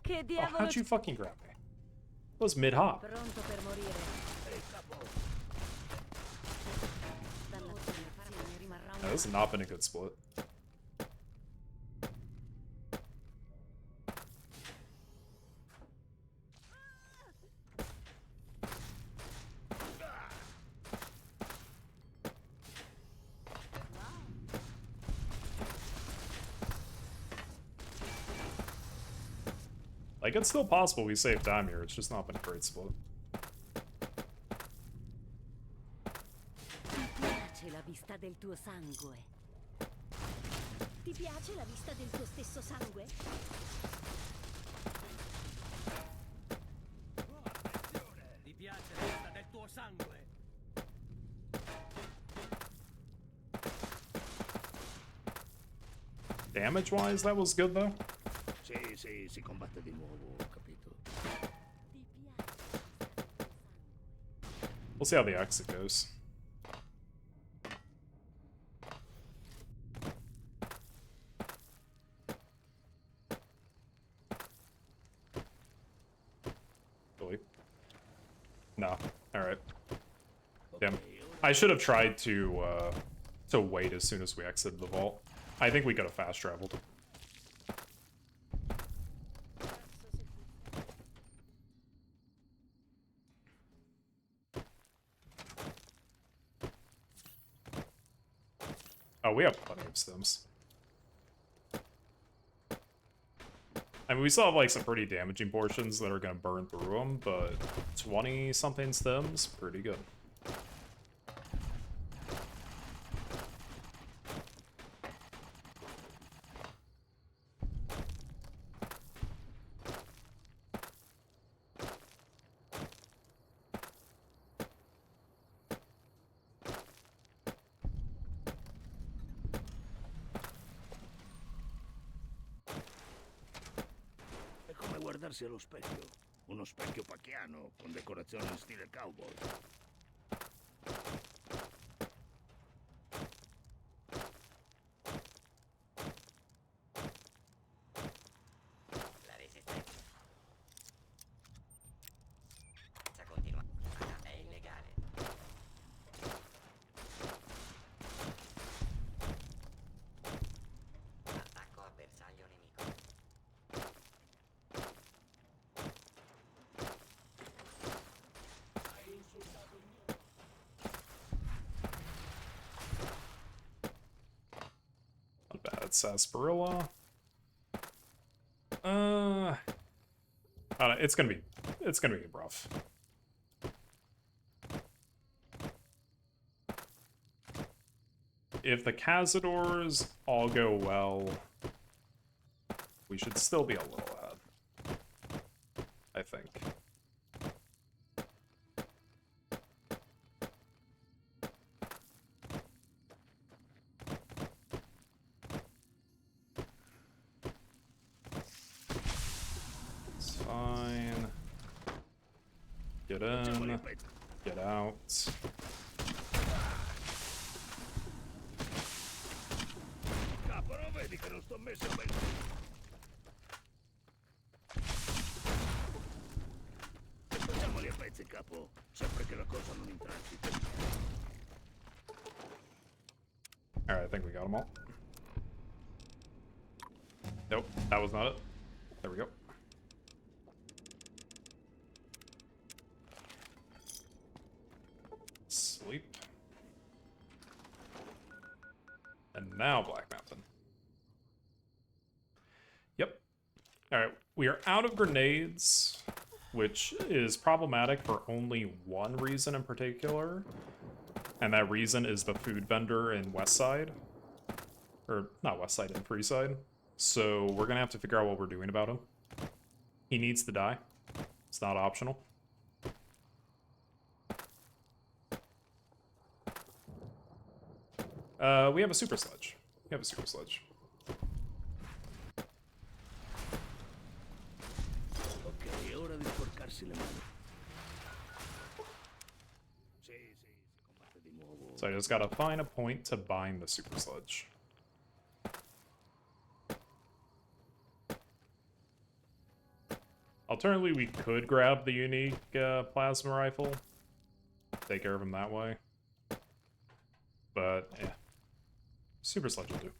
Che Oh, diavolo? how'd you fucking grab me? It was mid-hop. Pronto per morire. This has not been a good split. Like, it's still possible we save time here, it's just not been a great split. Ti piace la vista del tuo sangue? Ti piace la vista del tuo stesso sangue? Ti piace la vista del tuo sangue? Damage-wise, that was good, though. Sì, sì, si combatte di nuovo, ho capito. Ti piace. We'll see how the exit goes. Really? No. Alright. Damn. I should have tried to wait as soon as we exited the vault. I think we could have fast traveled. Oh, we have plenty of stims. I mean, we still have, like, some pretty damaging portions that are gonna burn through them, but 20-something stims, pretty good. È come guardarsi allo specchio. Uno specchio pacchiano, con decorazioni in stile cowboy. get sarsaparilla. I don't know, it's gonna be rough. If the Cazadors all go well, we should still be a little ahead, I think. It's fine. Get in, get out. Capo, non vedi che non sto messo bene? Facciamoli a pezzi, capo. Sempre che la cosa non intransiti. Alright, I think we got them all. Nope, that was not it. There we go. Sleep. And now Black Mountain. Yep. Alright, we are out of grenades, which is problematic for only one reason in particular. And that reason is the food vendor in Westside. Or, not Westside, in Freeside. So we're gonna have to figure out what we're doing about him. He needs to die. It's not optional. We have a super sledge. We have a super sledge. Ok, è ora di sporcarsi le mani. Sì, si combatte di nuovo. So I just gotta find a point to bind the super sledge. Alternatively, we could grab the unique plasma rifle. Take care of him that way. But, yeah. Super sledge will do.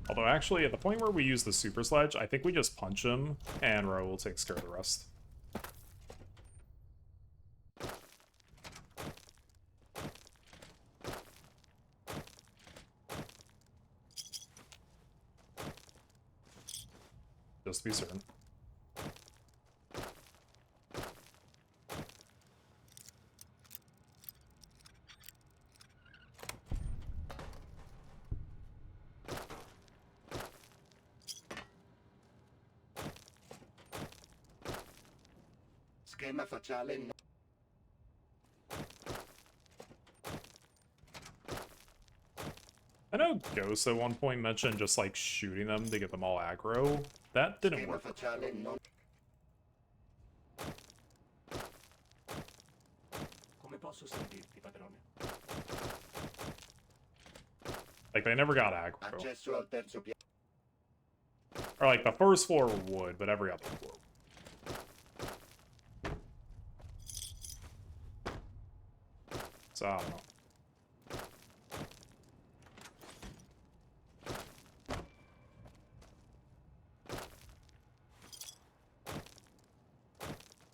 Although actually, at the point where we use the super sledge, I think we just punch him, and Raoul takes care of the rest. Just to be certain. Schema facciale no. I know Ghost at one point mentioned just like shooting them to get them all aggro. That didn't Schema work. facciale non. Come posso servirti, padrone? Like, they never got aggro. Accesso al terzo piano. Or like, the first floor would, but every other floor. So, I don't know.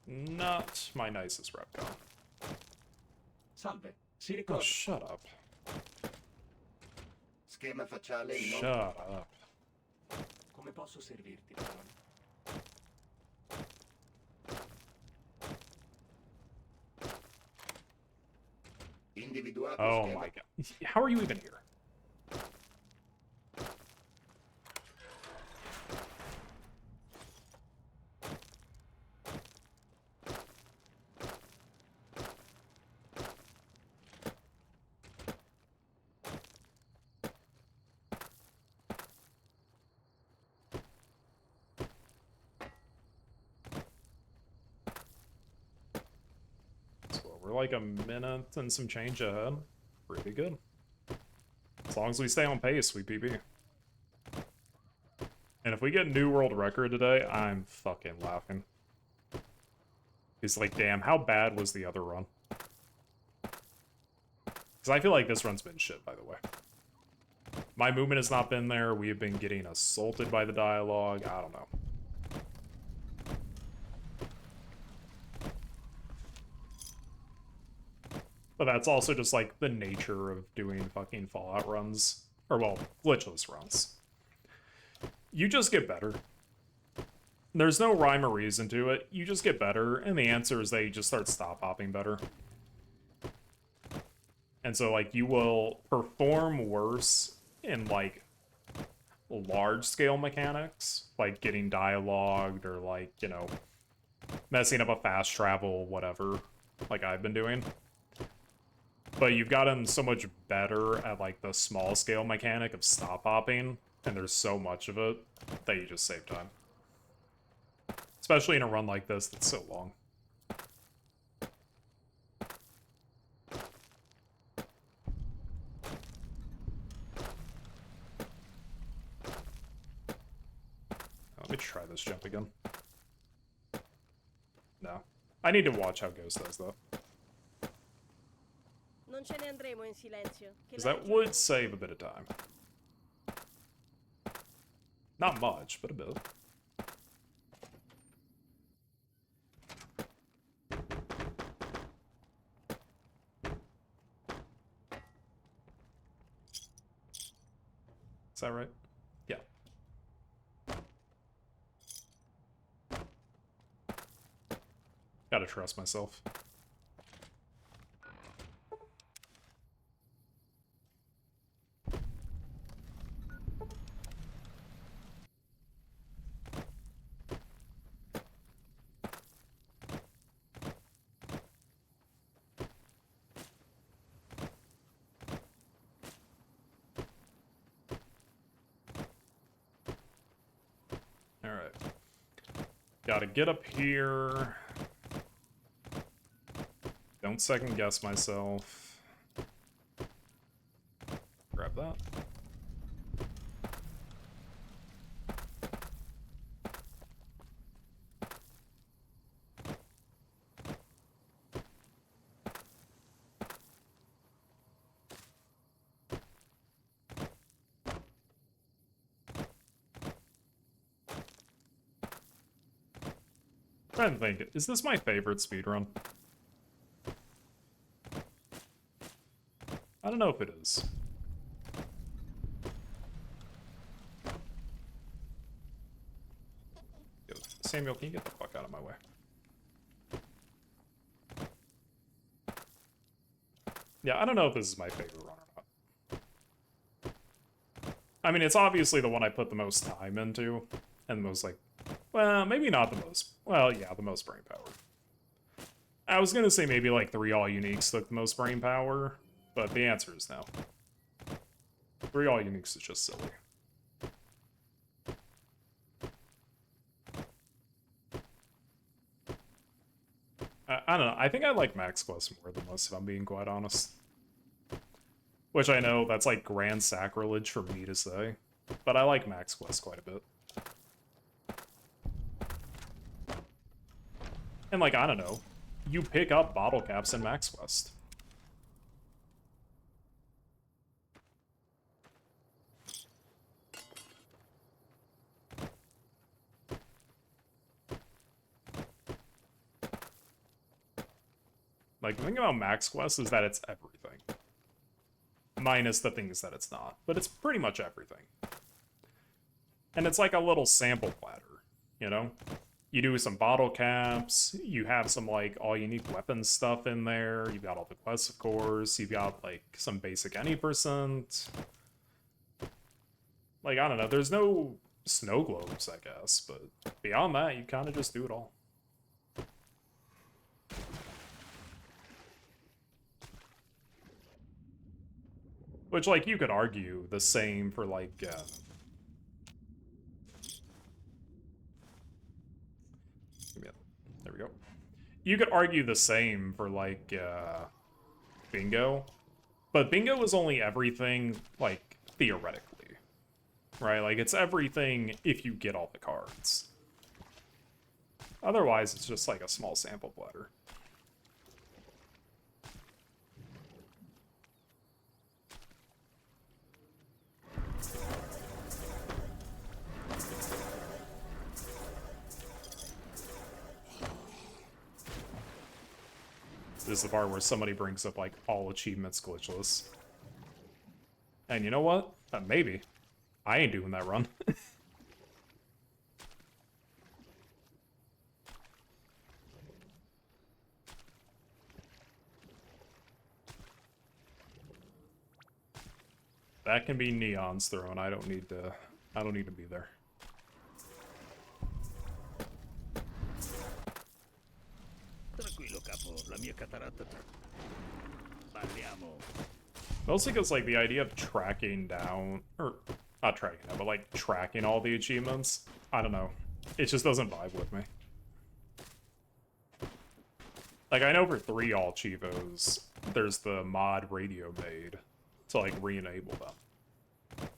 Not my nicest repcon. Salve, si Oh, ricorda? shut up. Schema facciale non. Shut up. Come posso servirti, padrone? Individuato Oh schema. my god. How are you even here? So we're like a minute and some change ahead. Pretty good. As long as we stay on pace, we PB. And if we get new world record today, I'm fucking laughing. He's like, damn, how bad was the other run? Because I feel like this run's been shit, by the way. My movement has not been there. We have been getting assaulted by the dialogue. I don't know. But that's also just, like, the nature of doing fucking Fallout runs. Or, well, glitchless runs. You just get better. There's no rhyme or reason to it. You just get better, and the answer is that you just start stop-hopping better. And so, like, you will perform worse in, like, large-scale mechanics, like getting dialogued or, like, you know, messing up a fast travel, whatever, like I've been doing. But you've gotten so much better at, like, the small-scale mechanic of stop-hopping, and there's so much of it, that you just save time. Especially in a run like this that's so long. Let me try this jump again. No. I need to watch how Ghost does, though. Non ce ne andremo in silenzio. Che Because la that ragione- would save a bit of time. Not much, but a bit. Is that right? Yeah. Gotta trust myself. Alright. Gotta get up here. Don't second guess myself. Grab that. I'm trying to think, is this my favorite speedrun? I don't know if it is. Yo, Samuel, can you get the fuck out of my way? Yeah, I don't know if this is my favorite run or not. I mean, it's obviously the one I put the most time into, and the most, like, well, maybe not the most, well, yeah, the most brain power. I was gonna say maybe, like, 3 all-uniques took the most brain power, but the answer is no. 3 all-uniques is just silly. I don't know, I think I like Max Quest more than this, if I'm being quite honest. Which I know, that's like grand sacrilege for me to say, but I like Max Quest quite a bit. And like, I don't know, you pick up Bottlecaps in Max Quest. Like, the thing about Max Quest is that it's everything. Minus the things that it's not. But it's pretty much everything. And it's like a little sample platter, you know? You do some bottle caps, you have some, like, all-unique weapons stuff in there, you've got all the quests, of course, you've got, like, some basic any percent. Like, I don't know, there's no snow globes, I guess, but beyond that, you kind of just do it all. Which, like, you could argue the same for, like, there we go. You could argue the same for, like, Bingo. But Bingo is only everything, like, theoretically. Right? Like, it's everything if you get all the cards. Otherwise, it's just, like, a small sample platter. This is the part where somebody brings up, like, all achievements glitchless. And you know what? Maybe. I ain't doing that run. That can be Neon's throne. I don't need to be there. Tranquillo, capo. La mia cataratta. Parliamo. Mostly because, like, the idea of tracking down, or not tracking down, but, like, tracking all the achievements, I don't know. It just doesn't vibe with me. Like, I know for 3 all Chivos, there's the mod radio made to, like, re-enable them.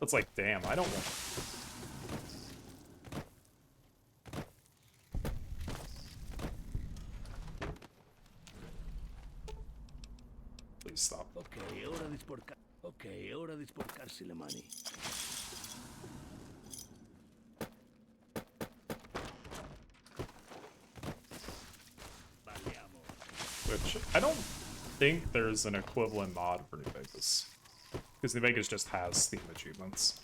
It's like, damn, I don't want... Please stop. Ok, è ora di sporcar. Ok, è ora di sporcarsi le mani. Parliamo. Which, I don't think there's an equivalent mod for New Vegas. Because New Vegas just has Steam achievements.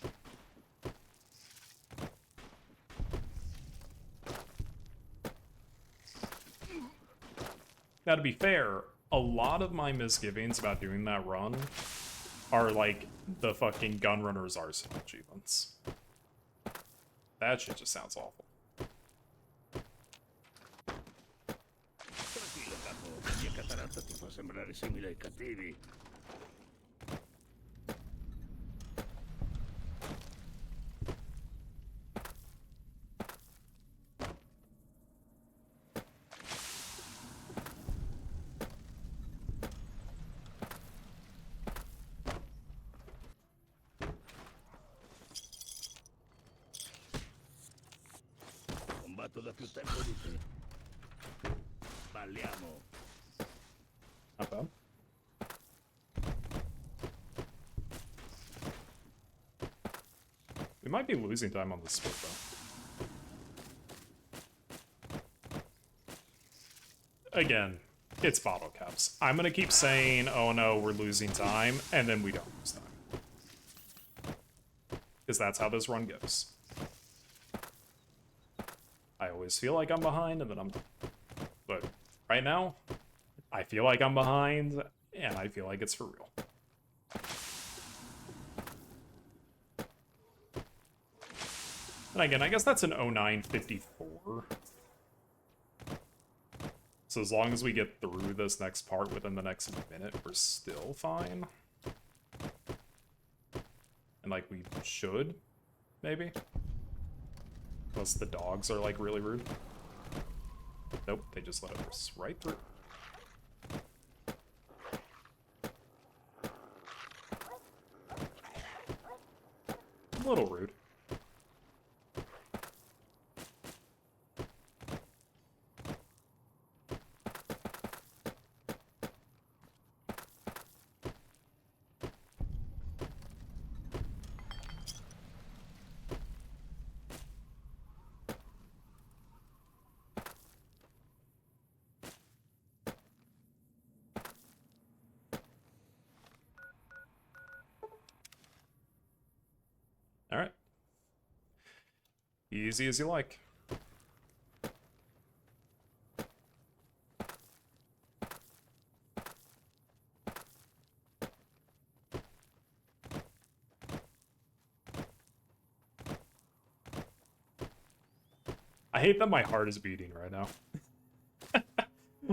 Now, to be fair, a lot of my misgivings about doing that run are, like, the fucking Gunrunner's Arsenal achievements. That shit just sounds awful. Tranquillo, capo. La mia cataratta ti fa sembrare simile ai cattivi. Combatto da più tempo di te. Parliamo. Not bad. We might be losing time on this split, though. Again, it's Bottlecaps. I'm gonna keep saying, oh no, we're losing time, and then we don't lose time. Because that's how this run goes. I always feel like I'm behind, and then I'm not. But right now, I feel like I'm behind, and I feel like it's for real. And again, I guess that's an 0954. So as long as we get through this next part within the next minute, we're still fine. And, like, we should, maybe? Unless the dogs are, like, really rude. Nope, they just let us right through. A little rude. Alright. Easy as you like. I hate that my heart is beating right now.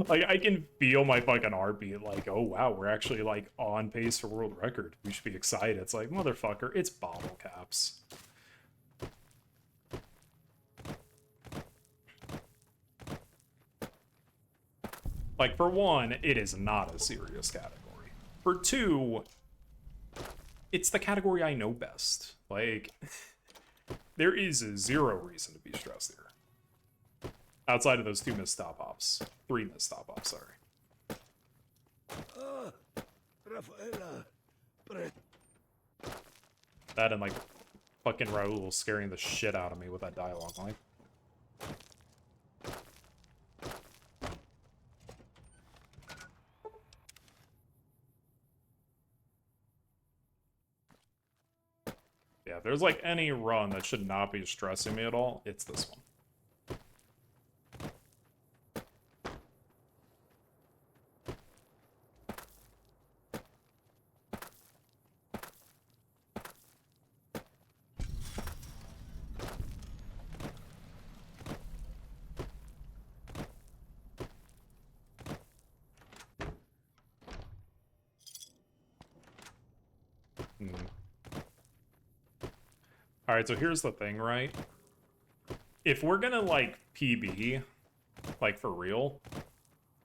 Like, I can feel my fucking heart beat, like, oh wow, we're actually, like, on pace for world record. We should be excited. It's like, motherfucker, it's Bottlecaps. Like, for one, it is not a serious category. For two, it's the category I know best. Like, there is zero reason to be stressed here. Outside of those 2 missed stop hops. 3 missed stop hops, sorry. Ah, Raffaella. That and, like, fucking Raul scaring the shit out of me with that dialogue line. if there's like any run that should not be stressing me at all, it's this one. Alright, so here's the thing, right? If we're gonna, like, PB, like, for real,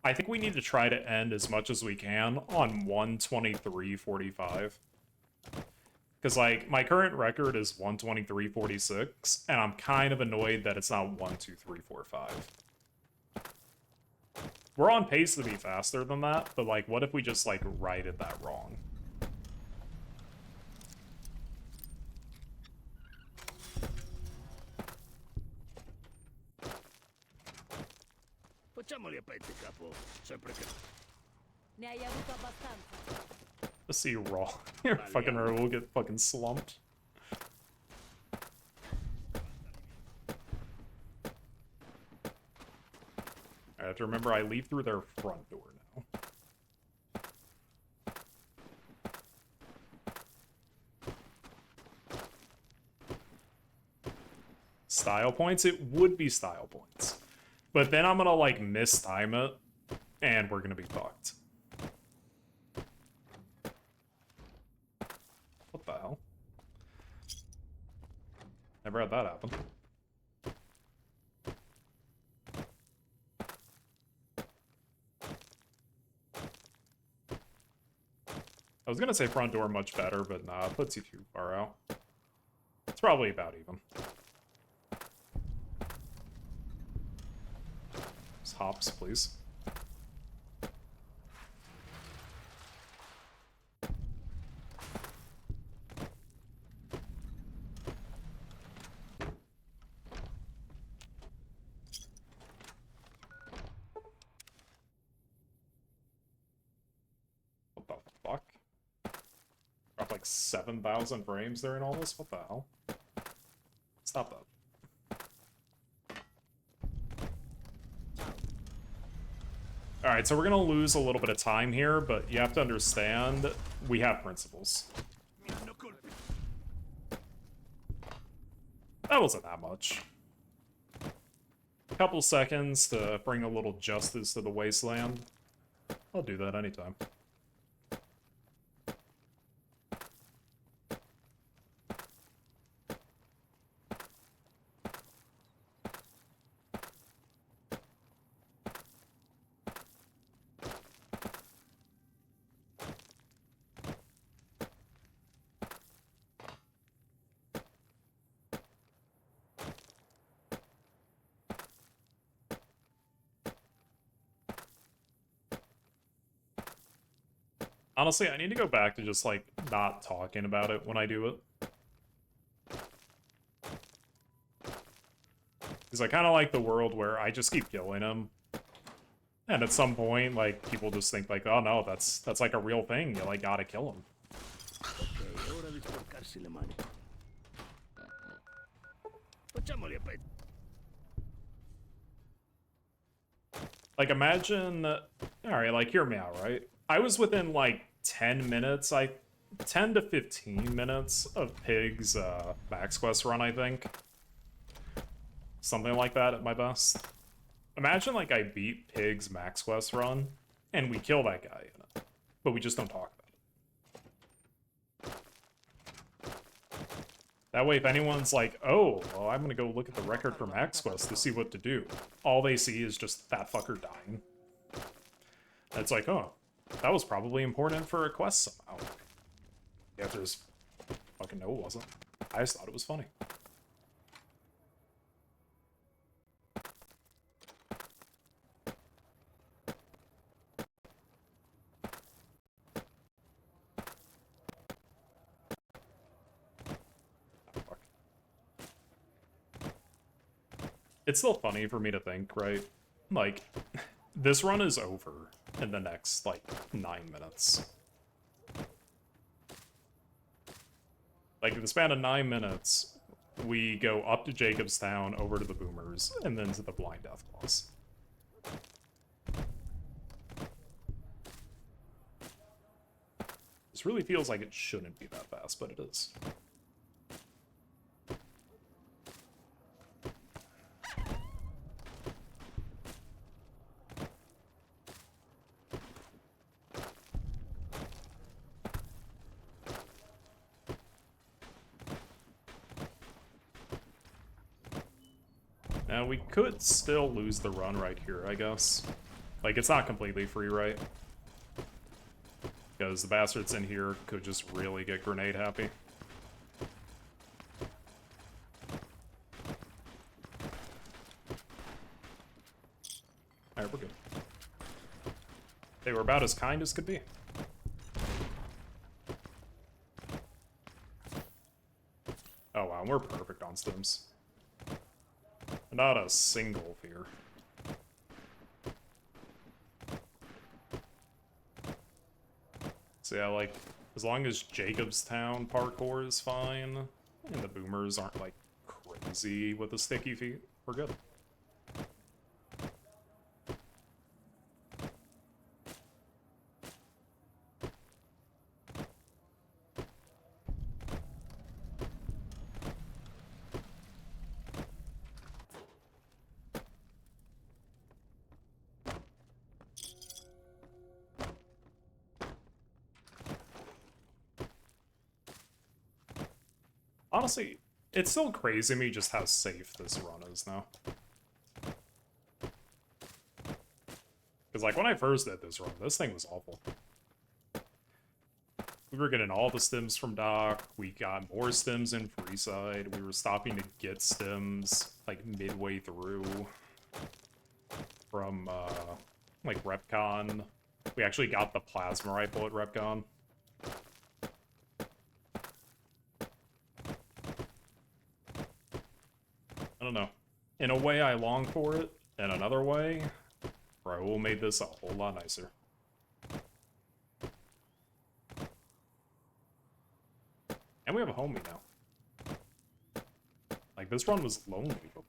I think we need to try to end as much as we can on 123.45. Because, like, my current record is 123.46, and I'm kind of annoyed that it's not 123.45. We're on pace to be faster than that, but, like, what if we just, like, righted that wrong? Facciamoli a pezzi, capo. Sempre che... Ne hai avuto abbastanza. Let's see raw. Your fucking row will get fucking slumped. I have to remember I leave through their front door now. Style points? It would be style points. But then I'm gonna, like, mistime it, and we're gonna be fucked. What the hell? Never had that happen. I was gonna say front door much better, but nah, it puts you too far out. It's probably about even. Just hops, please. What the fuck? Dropped like 7,000 frames during all this? What the hell? Stop that. Alright, so we're gonna lose a little bit of time here, but you have to understand, we have principles. That wasn't that much. Couple seconds to bring a little justice to the wasteland. I'll do that anytime. Honestly, I need to go back to just, like, not talking about it when I do it. Because I kind of like the world where I just keep killing him. And at some point, like, people just think, like, oh no, that's like a real thing. You, like, gotta kill him. Ok, ora di sporcarsi le mani. Facciamoli a pezzi. Like, imagine... Alright, like, hear me out, right? I was within, like, 10 minutes, 10 to 15 minutes of Pig's Max Quest run, I think. Something like that at my best. Imagine, like, I beat Pig's Max Quest run, and we kill that guy in it. But we just don't talk about it. That way, if anyone's like, oh, well, I'm gonna go look at the record for Max Quest to see what to do, all they see is just that fucker dying. And it's like, oh, that was probably important for a quest somehow. The answer is, fucking no, it wasn't. I just thought it was funny. It's still funny for me to think, right? Like, this run is over in the next, like, 9 minutes. Like, in the span of 9 minutes, we go up to Jacobstown, over to the Boomers, and then to the Blind Deathclaws. This really feels like it shouldn't be that fast, but it is. Now, we could still lose the run right here, I guess. Like, it's not completely free, right? Because the bastards in here could just really get grenade happy. Alright, we're good. They were about as kind as could be. Oh wow, we're perfect on stims. Not a single fear. So yeah, like, as long as Jacobstown parkour is fine, and the Boomers aren't, like, crazy with the sticky feet, we're good. Honestly, it's still crazy to me just how safe this run is now. Because, like, when I first did this run, this thing was awful. We were getting all the stims from Doc, we got more stims in Freeside, we were stopping to get stims, like, midway through from, like, Repcon. We actually got the plasma rifle at Repcon. I don't know. In a way, I long for it. In another way, Raul made this a whole lot nicer. And we have a homie now. Like, this run was lonely before.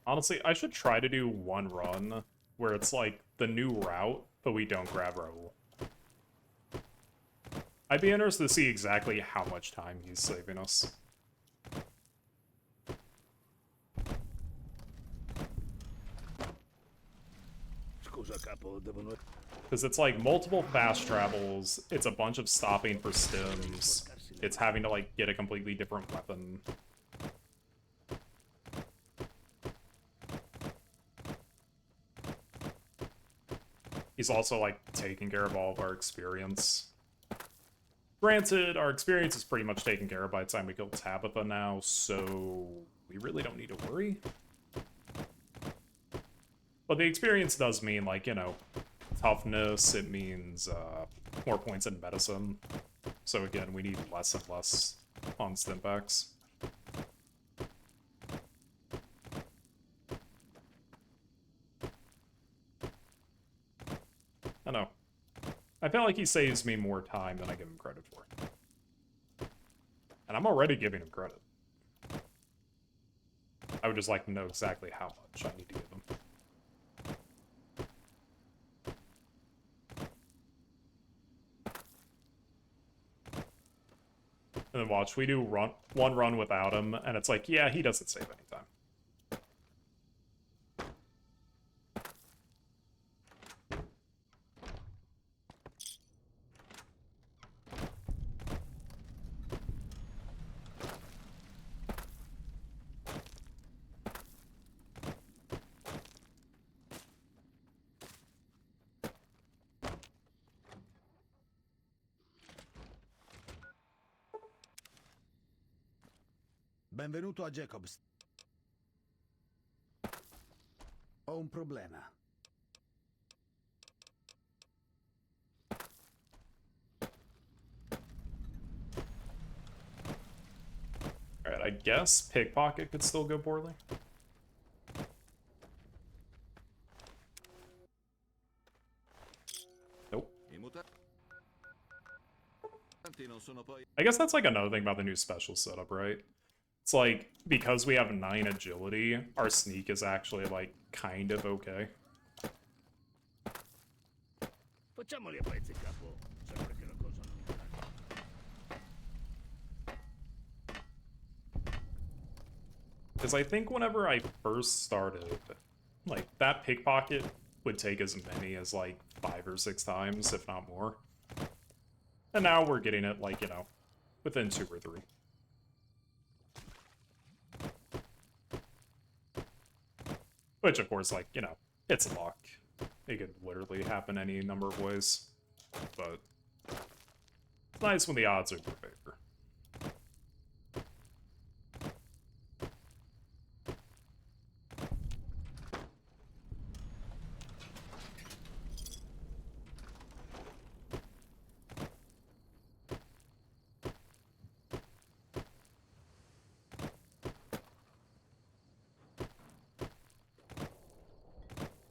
Honestly, I should try to do one run where it's like the new route, but we don't grab Raul. I'd be interested to see exactly how much time he's saving us. Scusa, capo, devono... Because it's like multiple fast travels, it's a bunch of stopping for stims, it's having to like get a completely different weapon. He's also like taking care of all of our experience. Granted, our experience is pretty much taken care of by the time we kill Tabitha now, so we really don't need to worry. But the experience does mean, like, you know, toughness, it means more points in medicine. So again, we need less and less on stimpaks. I know. I feel like he saves me more time than I give him credit for. And I'm already giving him credit. I would just like to know exactly how much I need to give him. And then watch, we do one run without him, and it's like, yeah, he doesn't save any time. Benvenuto a Jacobs. Ho un problema. Alright, I guess pickpocket could still go poorly. Nope. I guess that's like another thing about the new special setup, right? It's like, because we have 9 agility, our sneak is actually like kind of okay. Facciamoli a pezzi, capo. Sempre che la cosa non intralci. Because I think whenever I first started, like, that pickpocket would take as many as, like, 5 or 6 times, if not more. And now we're getting it, like, you know, within 2 or 3. Which, of course, like, you know, it's luck. It could literally happen any number of ways. But it's nice when the odds are in your favor.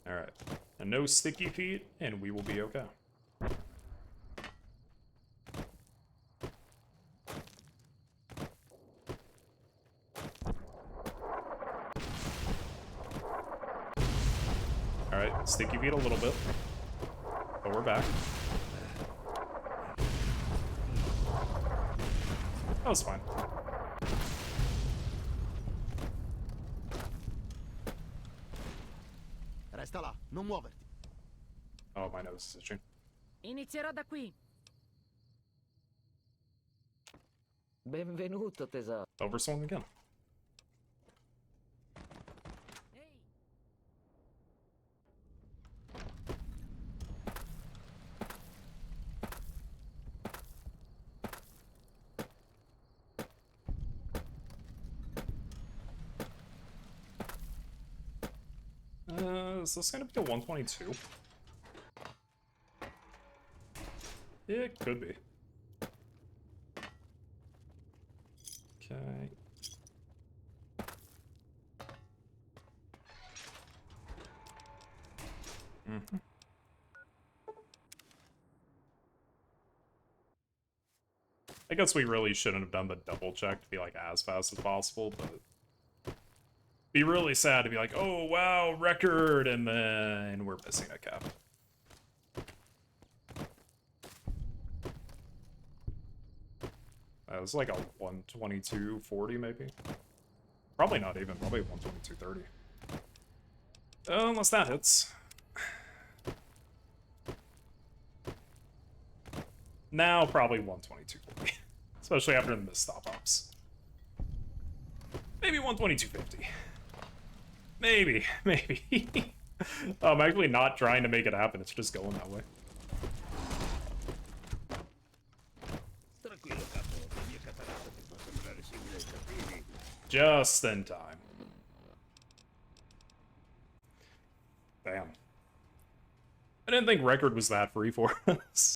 Alright. And no sticky feet, and we will be okay. Alright, sticky feet a little bit. But we're back. That was fine. Resta là, non muoverti. Oh, my nose is itching. Inizierò da qui. Benvenuto, tesoro. Overswung again. Is this gonna be a 122? It could be. Okay. I guess we really shouldn't have done the double check to be like as fast as possible, but be really sad to be like, oh wow, record, and then we're missing a cap. It was like a 122.40 maybe. Probably not even, probably 122.30. Unless that hits. Now probably 122.40. Especially after the missed stop ups. Maybe 122.50. Maybe. I'm actually not trying to make it happen, it's just going that way. Tranquillo, capo. La mia catarata ti può sembrare simile ai capelli. Just in time. Damn. I didn't think record was that free for us.